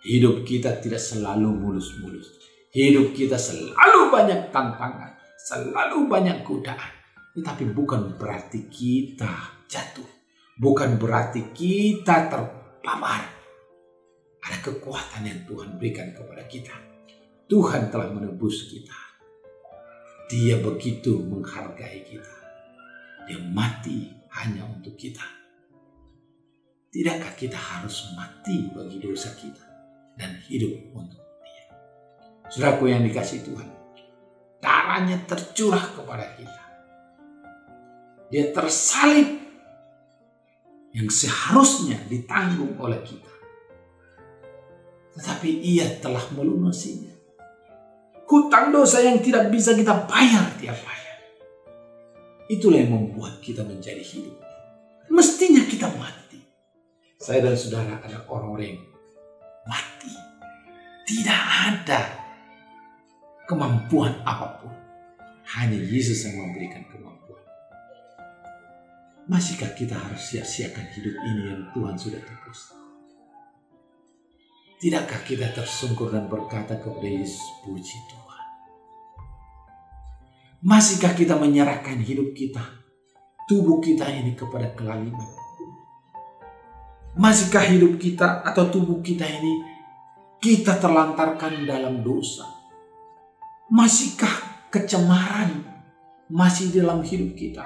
Hidup kita tidak selalu mulus-mulus. Hidup kita selalu banyak tantangan, selalu banyak godaan. Tetapi bukan berarti kita jatuh. Bukan berarti kita terpapar. Ada kekuatan yang Tuhan berikan kepada kita. Tuhan telah menebus kita. Dia begitu menghargai kita. Dia mati hanya untuk kita. Tidakkah kita harus mati bagi dosa kita dan hidup untuk Dia? Saudaraku yang dikasihi Tuhan, darahnya tercurah kepada kita. Dia tersalib yang seharusnya ditanggung oleh kita. Tetapi Ia telah melunasinya. Hutang dosa yang tidak bisa kita bayar tiap hari. Itulah yang membuat kita menjadi hidup. Mestinya kita mati. Saya dan saudara ada orang-orang yang mati. Tidak ada kemampuan apapun. Hanya Yesus yang memberikan kemampuan. Masihkah kita harus sia-siakan hidup ini yang Tuhan sudah tebus? Tidakkah kita tersungkur dan berkata kepada Yesus, puji Tuhan? Masihkah kita menyerahkan hidup kita, tubuh kita ini kepada kelaliman? Masihkah hidup kita atau tubuh kita ini kita terlantarkan dalam dosa? Masihkah kecemaran masih dalam hidup kita?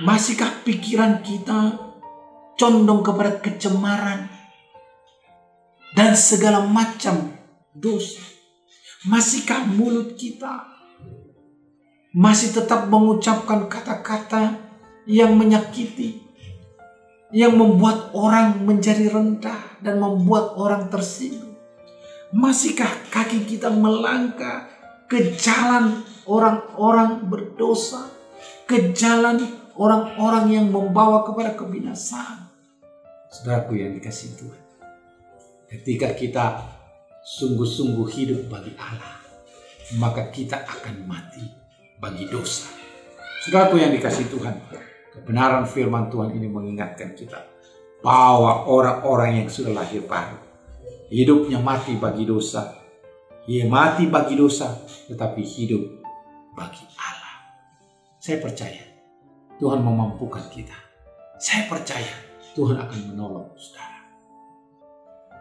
Masihkah pikiran kita condong kepada kecemaran dan segala macam dosa? Masihkah mulut kita masih tetap mengucapkan kata-kata yang menyakiti, yang membuat orang menjadi rendah dan membuat orang tersinggung? Masihkah kaki kita melangkah ke jalan orang-orang berdosa, ke jalan orang-orang yang membawa kepada kebinasaan. Saudaraku yang dikasihi Tuhan, ketika kita sungguh-sungguh hidup bagi Allah, maka kita akan mati bagi dosa. Saudaraku yang dikasihi Tuhan, kebenaran firman Tuhan ini mengingatkan kita bahwa orang-orang yang sudah lahir baru, hidupnya mati bagi dosa. Ia mati bagi dosa, tetapi hidup bagi Allah. Saya percaya Tuhan memampukan kita. Saya percaya Tuhan akan menolong saudara.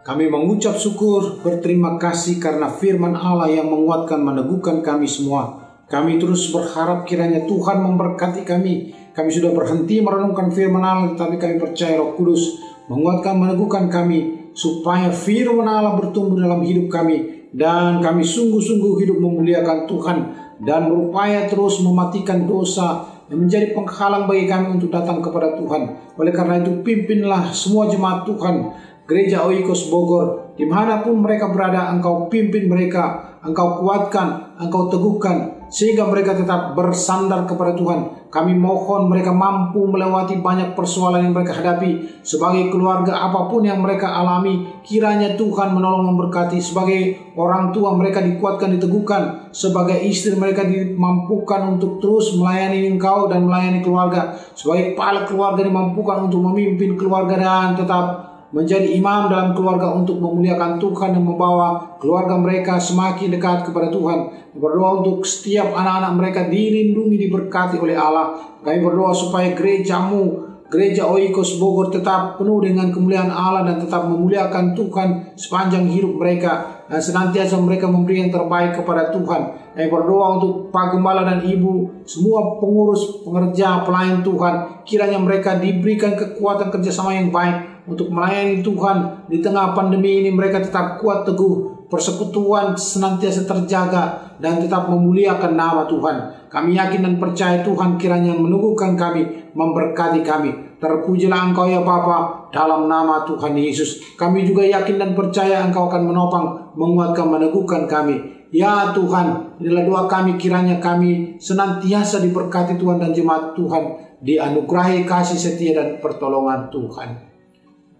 Kami mengucap syukur, berterima kasih karena firman Allah yang menguatkan, meneguhkan kami semua. Kami terus berharap kiranya Tuhan memberkati kami. Kami sudah berhenti merenungkan firman Allah, tetapi kami percaya Roh Kudus menguatkan, meneguhkan kami, supaya firman Allah bertumbuh dalam hidup kami. Dan kami sungguh-sungguh hidup memuliakan Tuhan dan berupaya terus mematikan dosa yang menjadi penghalang bagi kami untuk datang kepada Tuhan. Oleh karena itu, pimpinlah semua jemaat Tuhan, Gereja Oikos Bogor, dimanapun mereka berada, Engkau pimpin mereka, Engkau kuatkan, Engkau teguhkan, sehingga mereka tetap bersandar kepada Tuhan. Kami mohon mereka mampu melewati banyak persoalan yang mereka hadapi. Sebagai keluarga, apapun yang mereka alami, kiranya Tuhan menolong memberkati. Sebagai orang tua, mereka dikuatkan, diteguhkan. Sebagai istri, mereka dimampukan untuk terus melayani Engkau dan melayani keluarga. Sebagai kepala keluarga, dimampukan untuk memimpin keluarga dan tetap menjadi imam dalam keluarga untuk memuliakan Tuhan dan membawa keluarga mereka semakin dekat kepada Tuhan. Berdoa untuk setiap anak-anak mereka dilindungi, diberkati oleh Allah. Kami berdoa supaya gerejamu, Gereja Oikos Bogor, tetap penuh dengan kemuliaan Allah dan tetap memuliakan Tuhan sepanjang hidup mereka, dan senantiasa mereka memberi yang terbaik kepada Tuhan. Kami berdoa untuk Pak Gembala dan Ibu, semua pengurus, pengerja, pelayan Tuhan, kiranya mereka diberikan kekuatan kerjasama yang baik untuk melayani Tuhan di tengah pandemi ini. Mereka tetap kuat teguh, persekutuan senantiasa terjaga, dan tetap memuliakan nama Tuhan. Kami yakin dan percaya Tuhan kiranya meneguhkan kami, memberkati kami. Terpujilah Engkau ya Bapa, dalam nama Tuhan Yesus. Kami juga yakin dan percaya Engkau akan menopang, menguatkan, meneguhkan kami. Ya Tuhan, inilah doa kami, kiranya kami senantiasa diberkati Tuhan dan jemaat Tuhan, dianugerahi kasih setia dan pertolongan Tuhan.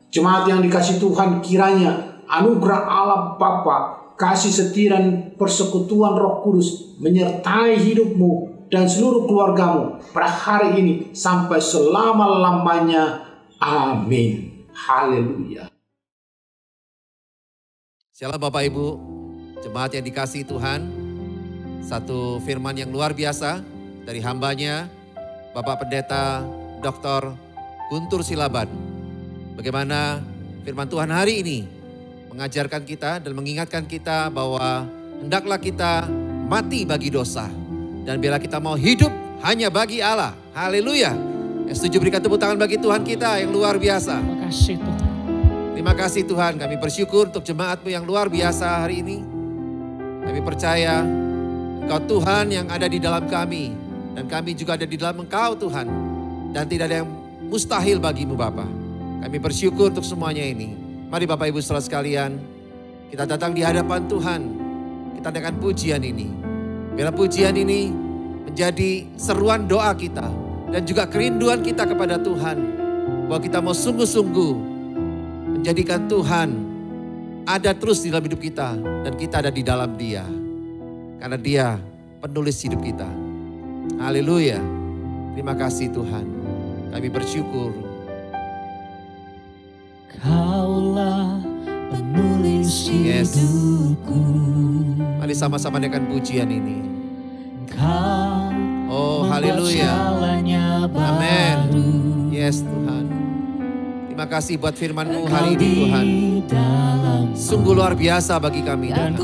Jemaat yang dikasih Tuhan, kiranya anugerah Allah Bapa, kasih setia dan persekutuan Roh Kudus menyertai hidupmu dan seluruh keluargamu pada hari ini sampai selama-lamanya. Amin. Haleluya. Shalom Bapak Ibu, jemaat yang dikasihi Tuhan. Satu firman yang luar biasa dari hambanya, Bapak Pendeta Dr. Guntur Silaban. Bagaimana firman Tuhan hari ini mengajarkan kita dan mengingatkan kita bahwa hendaklah kita mati bagi dosa. Dan bila kita mau hidup hanya bagi Allah. Haleluya. Yang setuju berikan tepuk tangan bagi Tuhan kita yang luar biasa. Terima kasih Tuhan. Terima kasih Tuhan, kami bersyukur untuk jemaat-Mu yang luar biasa hari ini. Kami percaya Engkau Tuhan yang ada di dalam kami. Dan kami juga ada di dalam Engkau Tuhan. Dan tidak ada yang mustahil bagimu Bapa. Kami bersyukur untuk semuanya ini. Mari Bapak Ibu saudara sekalian, kita datang di hadapan Tuhan. Kita dengan pujian ini. Biarlah pujian ini menjadi seruan doa kita. Dan juga kerinduan kita kepada Tuhan. Bahwa kita mau sungguh-sungguh menjadikan Tuhan ada terus di dalam hidup kita. Dan kita ada di dalam Dia. Karena Dia penulis hidup kita. Haleluya. Terima kasih Tuhan. Kami bersyukur. Kaulah penulis hidupku. Mari sama-sama dengan pujian ini. Kau Oh haleluya. Amin. Yes Tuhan. Terima kasih buat firman-Mu hari ini Tuhan. Sungguh luar biasa bagi kami Tuhan.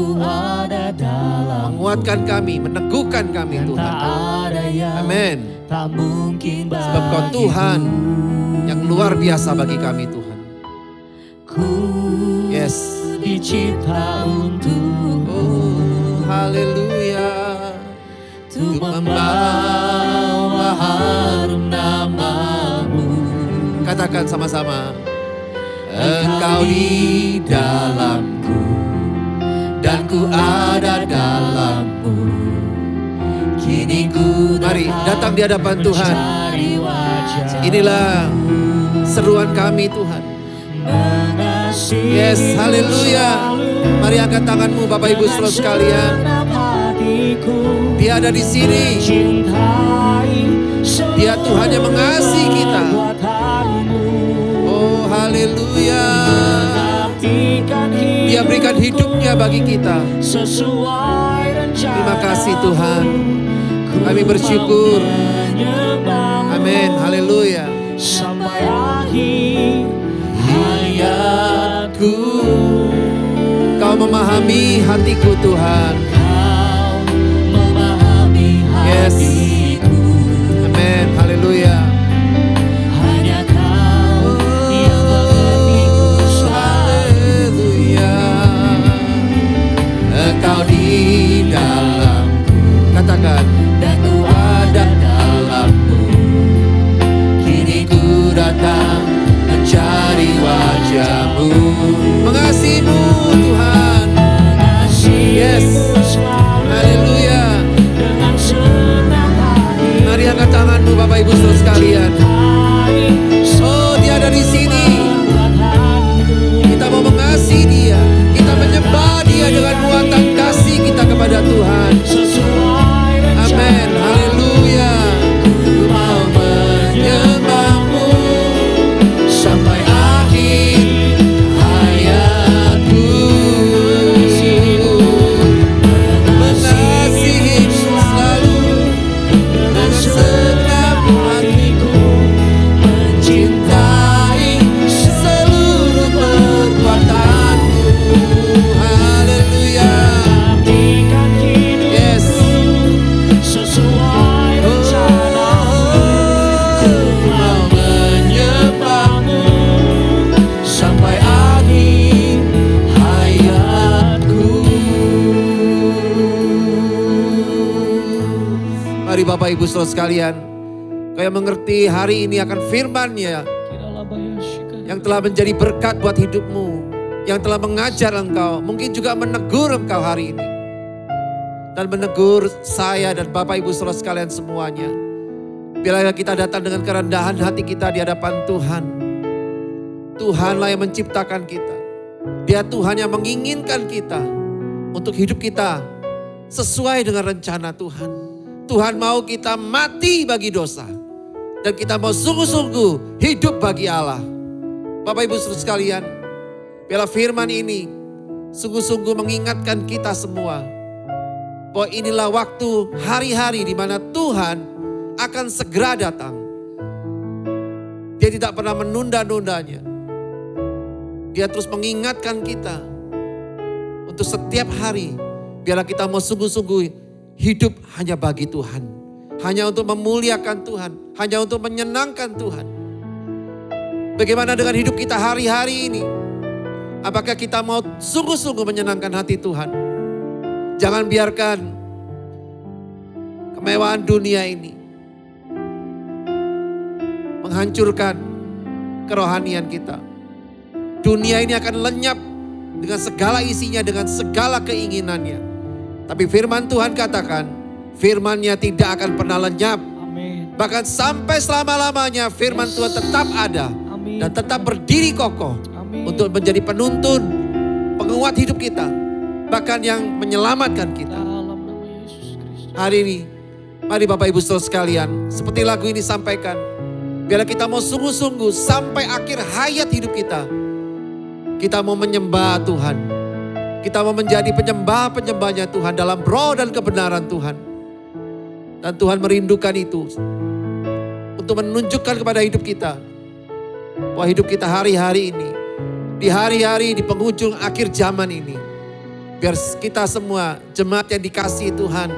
Menguatkan kami, meneguhkan kami Tuhan. Amin. Sebab Kau Tuhan yang luar biasa bagi kami Tuhan. Yes. Dicipta untuk haleluya. Untuk membawa harum nama-Mu. Katakan sama-sama. Engkau di dalamku dan ku ada dalam-Mu. Kini ku mari datang di hadapan Tuhan. Inilah seruan kami Tuhan. Yes, haleluya. Mari angkat tanganmu Bapak Ibu Saudara sekalian. Dia ada di sini. Dia Tuhan yang mengasihi kita. Oh, haleluya. Dia berikan hidupnya bagi kita. Terima kasih Tuhan. Kami bersyukur. Amin, haleluya. Sampai akhir hayatku, Kau memahami hatiku Tuhan. Kau memahami hatiku. Amin, haleluya. Hanya Kau yang mengertiku selalu. Haleluya. Engkau di dalamku. Katakan. Dan ku ada dalammu. Kini ku datang mencari wajah-Mu. Mengasihimu Tuhan. Yes. Haleluya. Dengan senang hati. Mari angkat tanganmu Bapak Ibu Saudara sekalian. Oh, Dia ada di sini. Kita mau mengasihi Dia. Kita menyembah Dia dengan muatan kasih kita kepada Tuhan. Amin. Haleluya. Ku mau menyembah-Mu sampai akhir hayatku. Mengasihi-Mu selalu dengan segenap hatiku. Mencintai seluruh perbuatanmu. Haleluya. Yes. Sesuai rencana-Mu. Ku mau menyembah-Mu sampai akhir hayatku. Mari Bapak Ibu Saudara sekalian, kau yang mengerti hari ini akan firman-Nya yang telah menjadi berkat buat hidupmu, yang telah mengajar engkau, mungkin juga menegur engkau hari ini. Dan menegur saya dan Bapak Ibu Saudara sekalian semuanya. Biarlah kita datang dengan kerendahan hati kita di hadapan Tuhan. Tuhanlah yang menciptakan kita. Dia Tuhan yang menginginkan kita untuk hidup kita sesuai dengan rencana Tuhan. Tuhan mau kita mati bagi dosa. Dan kita mau sungguh-sungguh hidup bagi Allah. Bapak Ibu Saudara sekalian, biarlah firman ini sungguh-sungguh mengingatkan kita semua. Bahwa inilah waktu hari-hari di mana Tuhan akan segera datang. Dia tidak pernah menunda-nundanya. Dia terus mengingatkan kita untuk setiap hari. Biarlah kita mau sungguh-sungguh hidup hanya bagi Tuhan. Hanya untuk memuliakan Tuhan. Hanya untuk menyenangkan Tuhan. Bagaimana dengan hidup kita hari-hari ini? Apakah kita mau sungguh-sungguh menyenangkan hati Tuhan? Jangan biarkan kemewahan dunia ini menghancurkan kerohanian kita. Dunia ini akan lenyap dengan segala isinya, dengan segala keinginannya. Tapi firman Tuhan katakan, firman-Nya tidak akan pernah lenyap. Amin. Bahkan sampai selama-lamanya firman Tuhan tetap ada. Amin. Dan tetap berdiri kokoh. Amin. Untuk menjadi penuntun, penguat hidup kita. Bahkan yang menyelamatkan kita. Dalam nama Yesus Kristus. Hari ini, mari Bapak Ibu Saudara sekalian, seperti lagu ini sampaikan. Biarlah kita mau sungguh-sungguh sampai akhir hayat hidup kita. Kita mau menyembah Tuhan. Kita mau menjadi penyembah-penyembahnya Tuhan dalam roh dan kebenaran Tuhan. Dan Tuhan merindukan itu. Untuk menunjukkan kepada hidup kita. Bahwa hidup kita hari-hari ini. Di hari-hari di penghujung akhir zaman ini. Biar kita semua jemaat yang dikasihi Tuhan.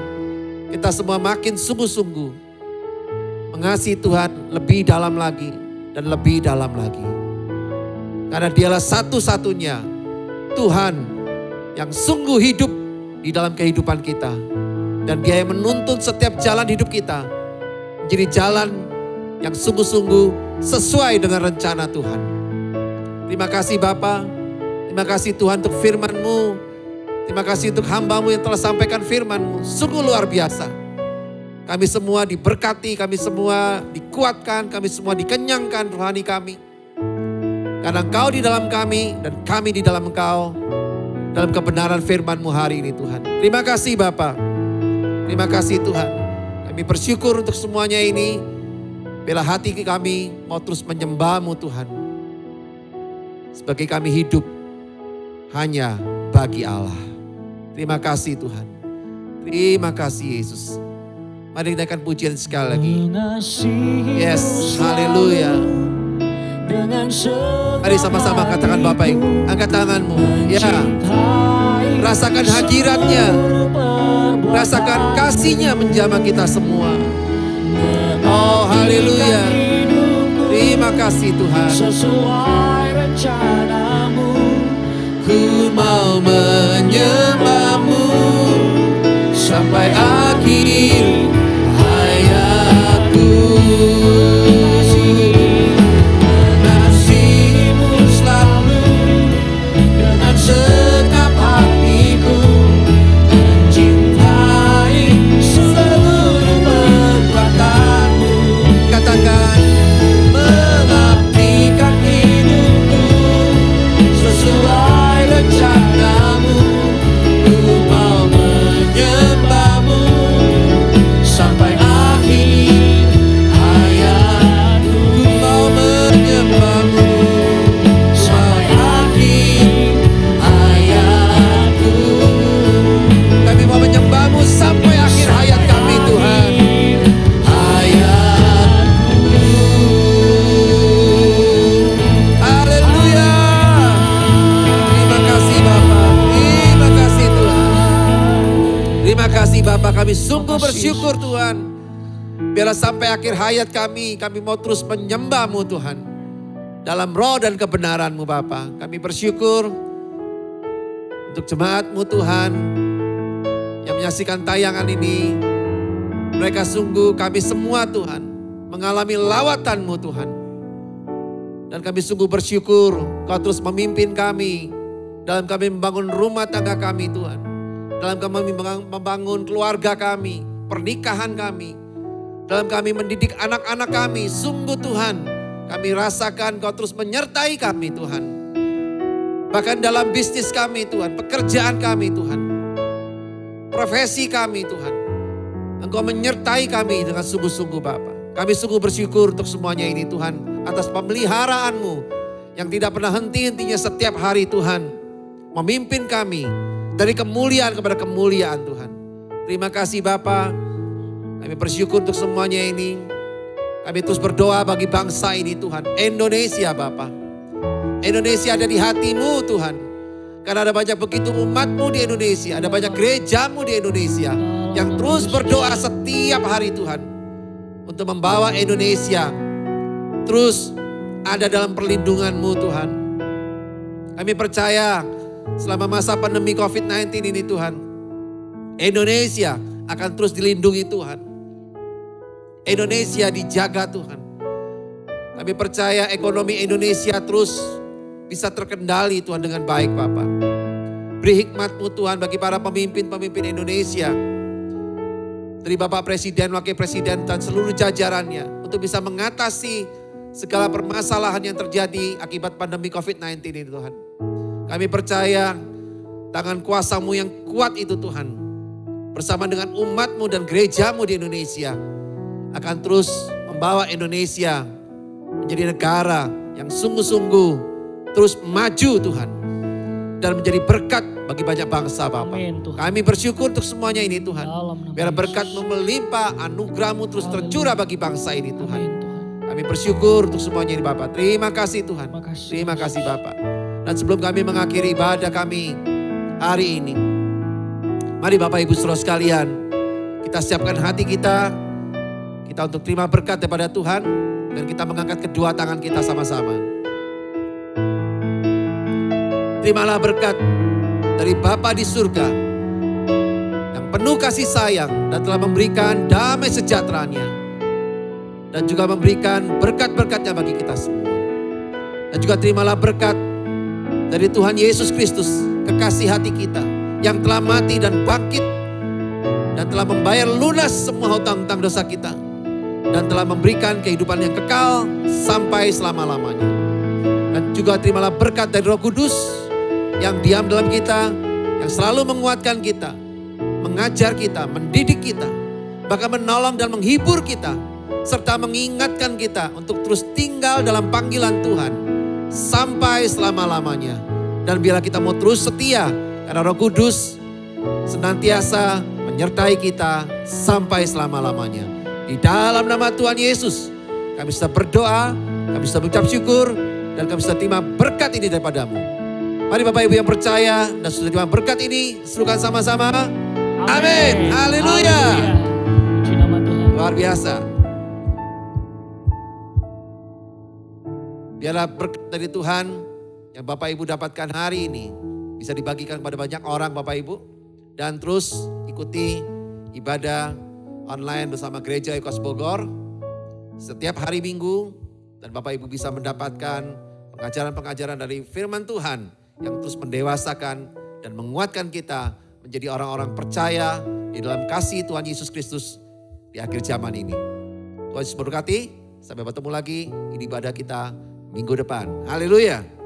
Kita semua makin sungguh-sungguh. Mengasihi Tuhan lebih dalam lagi. Dan lebih dalam lagi. Karena Dialah satu-satunya Tuhan yang sungguh hidup di dalam kehidupan kita. Dan Dia yang menuntun setiap jalan hidup kita menjadi jalan yang sungguh-sungguh sesuai dengan rencana Tuhan. Terima kasih Bapa. Terima kasih Tuhan untuk firman-Mu. Terima kasih untuk hamba-Mu yang telah sampaikan firman-Mu. Sungguh luar biasa. Kami semua diberkati, kami semua dikuatkan, kami semua dikenyangkan rohani kami. Karena Engkau di dalam kami dan kami di dalam Engkau. Dalam kebenaran firman-Mu hari ini Tuhan. Terima kasih Bapa. Terima kasih Tuhan. Kami bersyukur untuk semuanya ini. Bila hati kami mau terus menyembah-Mu Tuhan. Sebagai kami hidup hanya bagi Allah. Terima kasih Tuhan. Terima kasih Yesus. Mari kita akan pujian sekali lagi. Yes, haleluya. Mari sama-sama katakan Bapak Ibu. Angkat tanganmu. Ya. Rasakan hadiratnya. Rasakan kasihnya menjamah kita semua. Oh haleluya. Terima kasih Tuhan. Sesuai rencanamu, Ku mau menyembah-Mu sampai akhir hayatku. Mengasihimu selalu dengan segenap hatiku, mencintai seluruh perbuatanmu. Katakan, mengabdikan hidupku sesuai rencanamu. Ku mau menyembah-Mu sampai akhir hayatku. Ku mau menyembah-Mu sampai akhir hayatku. Kami mau menyembah-Mu sampai akhir hayat kami Tuhan. Hayatku. Haleluya. Terima kasih Bapak. Terima kasih Tuhan. Terima kasih Bapak, kami sungguh bersyukur Tuhan. Biarlah sampai akhir hayat kami mau terus menyembah-Mu Tuhan. Dalam roh dan kebenaran-Mu Bapak. Kami bersyukur untuk jemaat-Mu Tuhan. Yang menyaksikan tayangan ini. Mereka sungguh kami semua Tuhan. Mengalami lawatan-Mu Tuhan. Dan kami sungguh bersyukur Kau terus memimpin kami. Dalam kami membangun rumah tangga kami Tuhan. Dalam kami membangun keluarga kami. Pernikahan kami. Dalam kami mendidik anak-anak kami. Sungguh Tuhan, kami rasakan Kau terus menyertai kami Tuhan. Bahkan dalam bisnis kami Tuhan. Pekerjaan kami Tuhan. Profesi kami Tuhan. Engkau menyertai kami dengan sungguh-sungguh Bapa. Kami sungguh bersyukur untuk semuanya ini Tuhan. Atas pemeliharaan-Mu yang tidak pernah henti-hentinya setiap hari Tuhan. Memimpin kami dari kemuliaan kepada kemuliaan Tuhan. Terima kasih Bapa. Kami bersyukur untuk semuanya ini. Kami terus berdoa bagi bangsa ini Tuhan. Indonesia Bapa. Indonesia ada di hati-Mu Tuhan. Karena ada banyak begitu umat-Mu di Indonesia. Ada banyak gereja-Mu di Indonesia. Yang terus berdoa setiap hari Tuhan. Untuk membawa Indonesia terus ada dalam perlindungan-Mu Tuhan. Kami percaya selama masa pandemi COVID-19 ini Tuhan. Indonesia akan terus dilindungi Tuhan. Indonesia dijaga Tuhan. Kami percaya ekonomi Indonesia terus bisa terkendali Tuhan dengan baik Bapak. Beri hikmat-Mu Tuhan bagi para pemimpin-pemimpin Indonesia. Dari Bapak Presiden, Wakil Presiden dan seluruh jajarannya. Untuk bisa mengatasi segala permasalahan yang terjadi akibat pandemi COVID-19 ini Tuhan. Kami percaya tangan kuasa-Mu yang kuat itu Tuhan. Bersama dengan umat-Mu dan gereja-Mu di Indonesia. Akan terus membawa Indonesia menjadi negara yang sungguh-sungguh terus maju Tuhan. Dan menjadi berkat bagi banyak bangsa Bapak. Kami bersyukur untuk semuanya ini Tuhan. Biar berkat-Mu melimpah, anugerah-Mu terus tercurah bagi bangsa ini Tuhan. Kami bersyukur untuk semuanya ini Bapak. Terima kasih Tuhan. Terima kasih Bapak. Dan sebelum kami mengakhiri ibadah kami hari ini. Mari Bapak Ibu Saudara sekalian. Kita siapkan hati kita. Kita untuk terima berkat daripada Tuhan. Dan kita mengangkat kedua tangan kita sama-sama. Terimalah berkat dari Bapa di surga yang penuh kasih sayang dan telah memberikan damai sejahteranya dan juga memberikan berkat-berkatnya bagi kita semua. Dan juga terimalah berkat dari Tuhan Yesus Kristus, kekasih hati kita yang telah mati dan bangkit dan telah membayar lunas semua hutang-hutang dosa kita. Dan telah memberikan kehidupan yang kekal sampai selama-lamanya. Dan juga terimalah berkat dari Roh Kudus yang diam dalam kita, yang selalu menguatkan kita, mengajar kita, mendidik kita, bahkan menolong dan menghibur kita, serta mengingatkan kita untuk terus tinggal dalam panggilan Tuhan sampai selama-lamanya. Dan biarlah kita mau terus setia, karena Roh Kudus senantiasa menyertai kita sampai selama-lamanya. Di dalam nama Tuhan Yesus, kami sudah berdoa, kami sudah mengucap syukur, dan kami sudah terima berkat ini daripadamu. Mari Bapak Ibu yang percaya dan sudah terima berkat ini, serukan sama-sama. Amin. Haleluya. Puji nama Tuhan. Luar biasa. Biarlah berkat dari Tuhan yang Bapak Ibu dapatkan hari ini bisa dibagikan kepada banyak orang Bapak Ibu. Dan terus ikuti ibadah online bersama Gereja Oikos Bogor setiap hari Minggu, dan Bapak Ibu bisa mendapatkan pengajaran-pengajaran dari firman Tuhan yang terus mendewasakan dan menguatkan kita menjadi orang-orang percaya di dalam kasih Tuhan Yesus Kristus di akhir zaman ini. Tuhan Yesus berkati, sampai bertemu lagi di ibadah kita minggu depan. Haleluya.